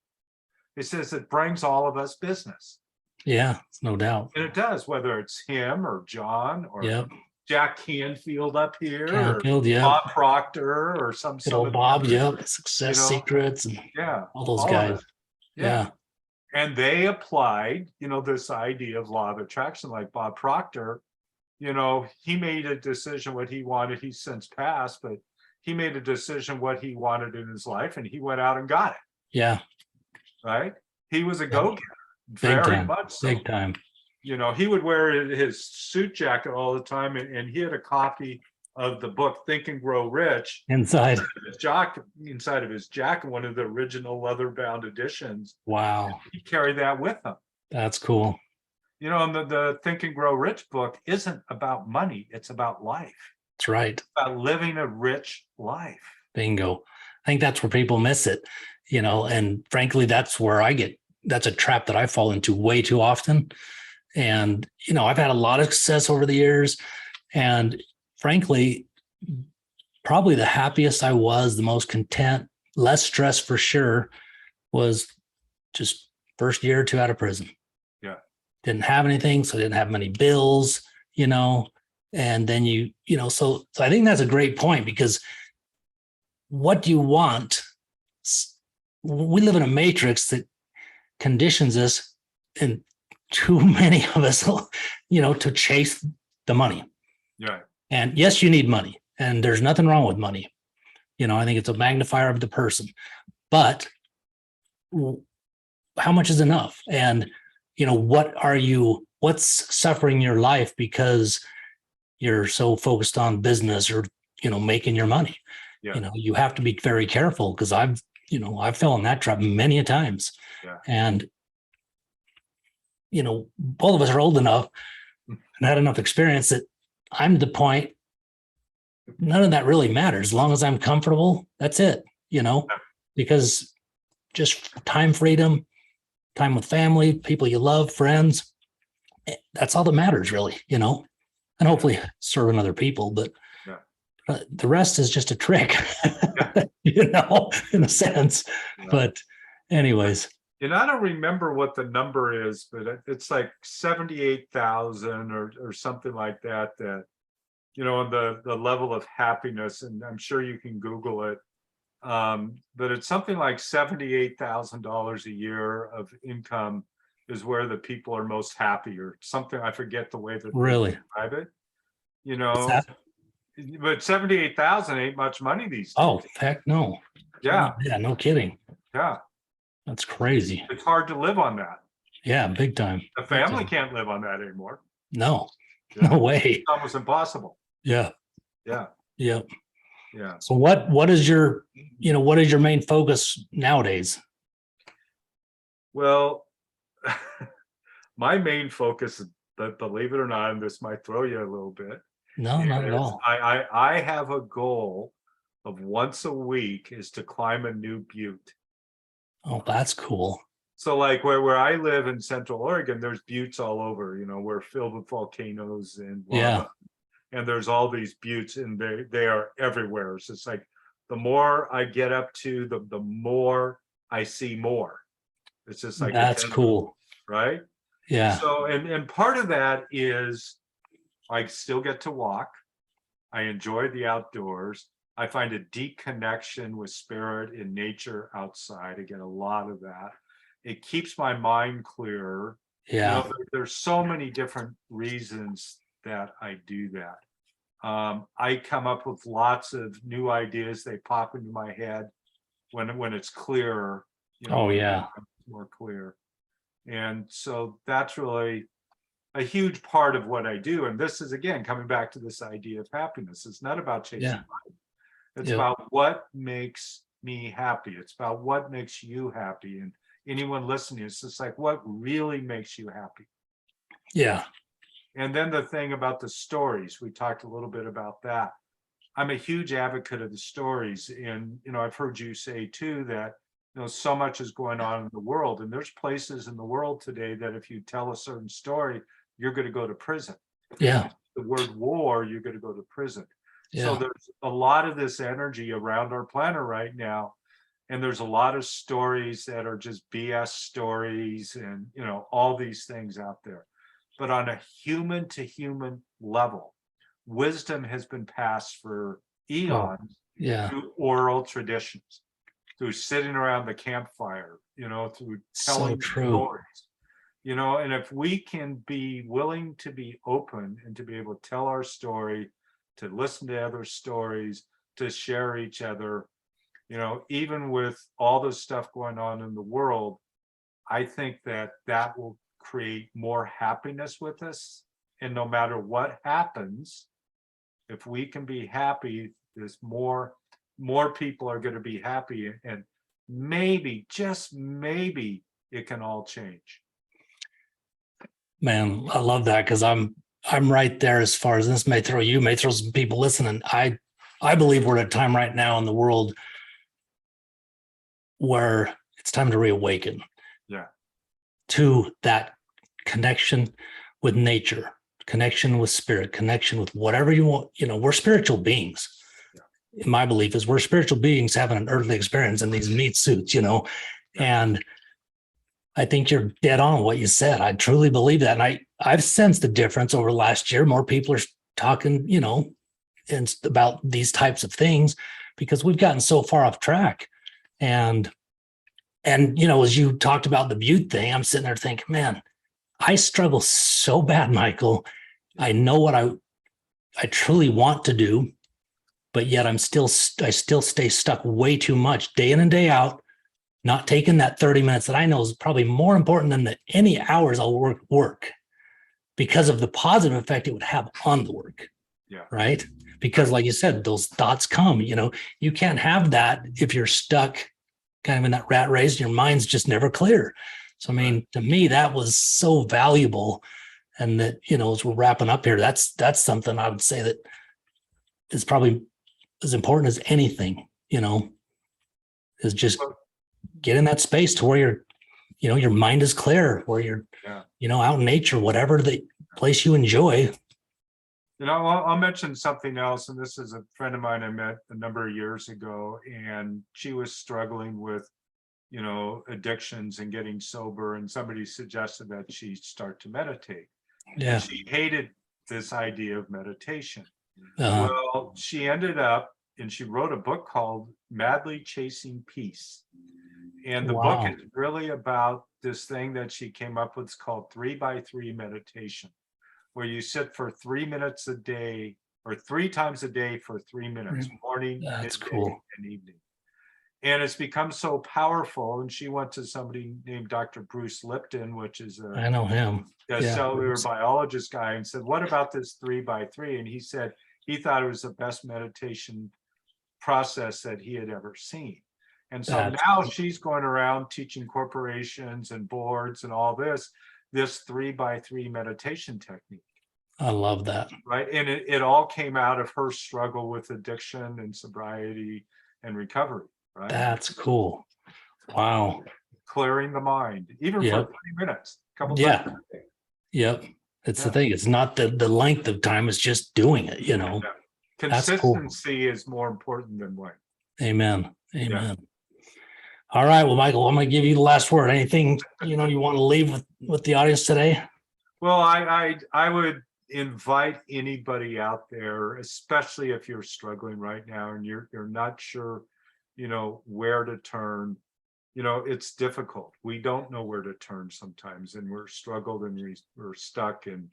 It says it brings all of us business.
Yeah, no doubt.
And it does, whether it's him or John or
Yep.
Jack Canfield up here,
Canfield,
or
yeah.
Bob Proctor, or some
old Bob, yep. Success Secrets and all those guys. Yeah.
And they applied, this idea of law of attraction, like Bob Proctor. He made a decision what he wanted. He's since passed, but he made a decision what he wanted in his life, and he went out and got it.
Yeah.
Right. He was a go-getter.
Big
Very
time.
much so.
Big time.
He would wear his suit jacket all the time, and he had a copy of the book Think and Grow Rich
inside
of his jacket, one of the original leather-bound editions.
Wow.
He carried that with him.
That's cool.
And the Think and Grow Rich book isn't about money, it's about life.
That's right.
It's about living a rich life.
Bingo. I think that's where people miss it, and frankly, that's a trap that I fall into way too often. And, I've had a lot of success over the years, and frankly, probably the happiest I was, the most content, less stress for sure, was just first year or two out of prison.
Yeah.
Didn't have anything, so didn't have many bills, and then so I think that's a great point, because what do you want? We live in a matrix that conditions us, and too many of us, to chase the money.
Yeah.
And yes, you need money, and there's nothing wrong with money. I think it's a magnifier of the person, but how much is enough? And, what's suffering your life because you're so focused on business or, making your money?
Yeah.
You have to be very careful, because I've fell in that trap many a times.
Yeah.
And, both of us are old enough and had enough experience that I'm to the point, none of that really matters. As long as I'm comfortable, that's it, because just time freedom, time with family, people you love, friends, that's all that matters really, and hopefully serving other people, but the rest is just a trick, in a sense.
Yeah.
But anyways.
And I don't remember what the number is, but it's like 78,000 or something like that, the level of happiness, and I'm sure you can Google it, But it's something like $78,000 a year of income is where the people are most happy, or something. I forget the way that they
Really?
describe it, you
What's
know,
that?
but 78,000 ain't much money these days.
Oh, heck no.
Yeah,
Yeah, no kidding.
yeah.
That's crazy.
It's hard to live on that.
Yeah, big time.
The
Big
family
time.
can't live on that anymore.
No,
Yeah.
no way.
It's almost impossible.
Yeah,
Yeah,
yeah.
yeah.
So what is your, what is your main focus nowadays?
Well, my main focus, but believe it or not, and this might throw you a little bit,
No, not at
is
all.
I have a goal of once a week is to climb a new butte.
Oh, that's cool.
So like where I live in Central Oregon, there's buttes all over, we're filled with volcanoes and
Yeah.
lava. And there's all these buttes, and they are everywhere. It's just like the more I get up to, the more I see more. It's just like
That's cool.
right?
Yeah.
So and part of that is I still get to walk. I enjoy the outdoors. I find a deep connection with spirit in nature outside. I get a lot of that. It keeps my mind clearer.
Yeah.
There's so many different reasons that I do that. I come up with lots of new ideas. They pop into my head when it's clearer.
Oh, yeah.
More clear. And so that's really a huge part of what I do. And this is, again, coming back to this idea of happiness. It's not about chasing
Yeah.
money. It's
Yeah.
about what makes me happy. It's about what makes you happy. And anyone listening, it's just like, what really makes you happy?
Yeah.
And then the thing about the stories, we talked a little bit about that. I'm a huge advocate of the stories. And, I've heard you say too that, so much is going on in the world. And there's places in the world today that if you tell a certain story, you're going to go to prison.
Yeah.
The word war, you're going to go to prison. So
Yeah.
there's a lot of this energy around our planet right now. And there's a lot of stories that are just BS stories and, all these things out there. But on a human to human level, wisdom has been passed for eons
Yeah.
through oral traditions, through sitting around the campfire, through
So
telling
true.
stories, and if we can be willing to be open and to be able to tell our story, to listen to other stories, to share each other, even with all the stuff going on in the world, I think that will create more happiness with us. And no matter what happens, if we can be happy, there's more people are going to be happy, and maybe, just maybe, it can all change.
Man, I love that, because I'm right there. As far as this may throw some people listening. I believe we're at a time right now in the world where it's time to reawaken.
Yeah. To
that connection with nature, connection with spirit, connection with whatever you want. We're spiritual beings. Yeah. My belief is we're spiritual beings having an earthly experience in these meat suits, Yeah. And I think you're dead on what you said. I truly believe that. And I've sensed the difference over last year. More people are talking, and about these types of things, because we've gotten so far off track. And as you talked about the butte thing, I'm sitting there thinking, man, I struggle so bad, Michael. I know what I truly want to do, but yet I still stay stuck way too much day in and day out, not taking that 30 minutes that I know is probably more important than any hours I'll work because of the positive effect it would have on the work.
Yeah.
Right. Because like you said, those thoughts come, you can't have that if you're stuck kind of in that rat race, your mind's just never clear. So, I mean, to me, that was so valuable. And that, as we're wrapping up here, that's something I would say that is probably as important as anything, is just get in that space to where your mind is clear, where you're, out in nature, whatever the place you enjoy.
I'll mention something else. And this is a friend of mine I met a number of years ago, and she was struggling with, addictions and getting sober. And somebody suggested that she start to meditate.
Yeah.
And she hated this idea of meditation. Well, she ended up and she wrote a book called Madly Chasing Peace. And the
Wow.
book is really about this thing that she came up with. It's called 3x3 meditation, where you sit for 3 minutes a day or 3 times a day for 3 minutes, morning,
That's
midday,
cool.
and evening. And it's become so powerful. And she went to somebody named Dr. Bruce Lipton, which is
I know him.
a
Yeah.
cellular biologist guy, and said, what about this 3x3? And he said he thought it was the best meditation process that he had ever seen. And so
That's
now she's going around teaching corporations and boards and all this 3x3 meditation technique.
I love that.
Right. And it all came out of her struggle with addiction and sobriety and recovery. Right.
That's cool. Wow.
Clearing the mind, even
Yep.
for 20 minutes, a couple
Yeah.
times a day.
Yep. It's the
Yeah.
thing. It's not the length of time, it's just doing it, you know.
Yeah.
That's cool.
Consistency is more important than length.
Amen. Amen. All right. Well, Michael, I'm going to give you the last word. Anything, you know, you want to leave with the audience today?
Well, I would invite anybody out there, especially if you're struggling right now and you're not sure, you know, where to turn. You know, it's difficult. We don't know where to turn sometimes, and we're struggled and we're stuck, and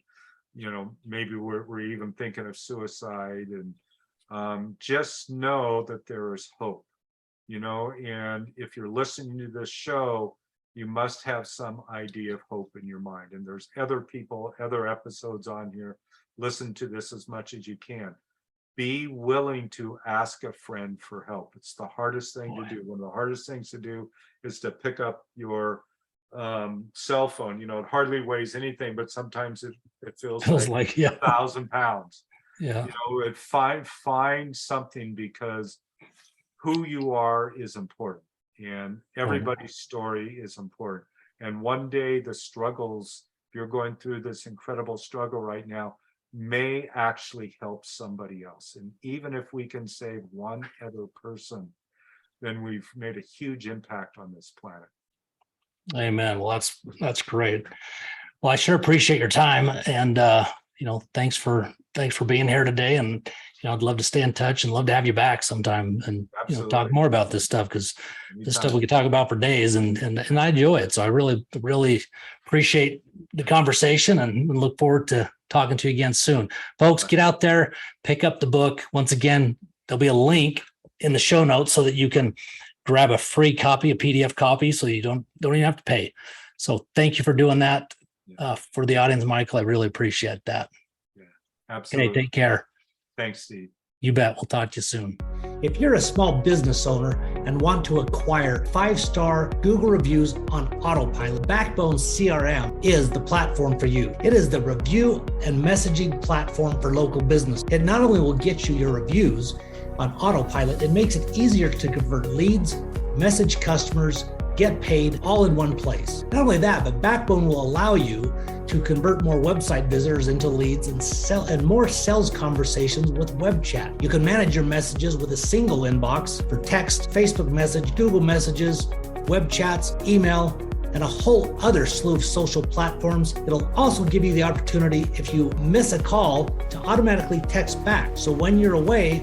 you know, maybe we're even thinking of suicide. And just know that there is hope. You know, and if you're listening to this show, you must have some idea of hope in your mind. And there's other people, other episodes on here. Listen to this as much as you can. Be willing to ask a friend for help. It's the hardest thing to do. One of the hardest things to do is to pick up your cell phone. You know, it hardly weighs anything, but sometimes it feels like
yeah.
1,000 pounds.
Yeah.
You know, find something, because who you are is important, and everybody's story is important. And one day the struggles, if you're going through this incredible struggle right now, may actually help somebody else. And even if we can save one other person, then we've made a huge impact on this planet.
Amen. Well, that's great. Well, I sure appreciate your time, and you know, thanks for being here today. And you know, I'd love to stay in touch and love to have you back sometime and you know, talk more about this stuff, because this stuff we could talk about for days, and I enjoy it. So I really appreciate the conversation and look forward to talking to you again soon. Folks, get out there, pick up the book. Once again, there'll be a link in the show notes so that you can grab a free copy, a PDF copy, so you don't even have to pay. So thank you for doing that. For the audience, Michael, I really appreciate that.
Yeah, absolutely.
Okay, take care.
Thanks, Steve.
You bet. We'll talk to you soon.
If you're a small business owner and want to acquire 5-star Google reviews on autopilot, Backbone CRM is the platform for you. It is the review and messaging platform for local business. It not only will get you your reviews on autopilot, it makes it easier to convert leads, message customers, get paid all in one place. Not only that, but Backbone will allow you to convert more website visitors into leads and more sales conversations with web chat. You can manage your messages with a single inbox for text, Facebook message, Google messages, web chats, email, and a whole other slew of social platforms. It'll also give you the opportunity, if you miss a call, to automatically text back. So when you're away,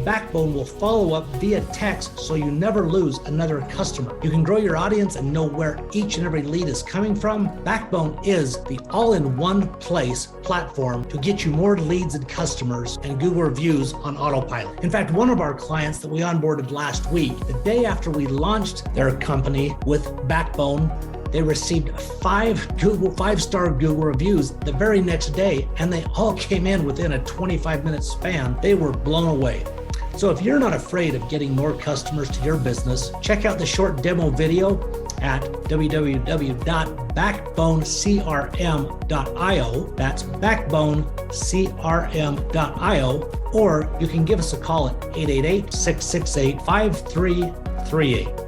Backbone will follow up via text so you never lose another customer. You can grow your audience and know where each and every lead is coming from. Backbone is the all-in-one place platform to get you more leads and customers and Google reviews on autopilot. In fact, one of our clients that we onboarded last week, the day after we launched their company with Backbone, they received 5-star Google reviews the very next day, and they all came in within a 25-minute span. They were blown away. So if you're not afraid of getting more customers to your business, check out the short demo video at www.backbonecrm.io. That's backbonecrm.io. Or you can give us a call at 888-668-5338.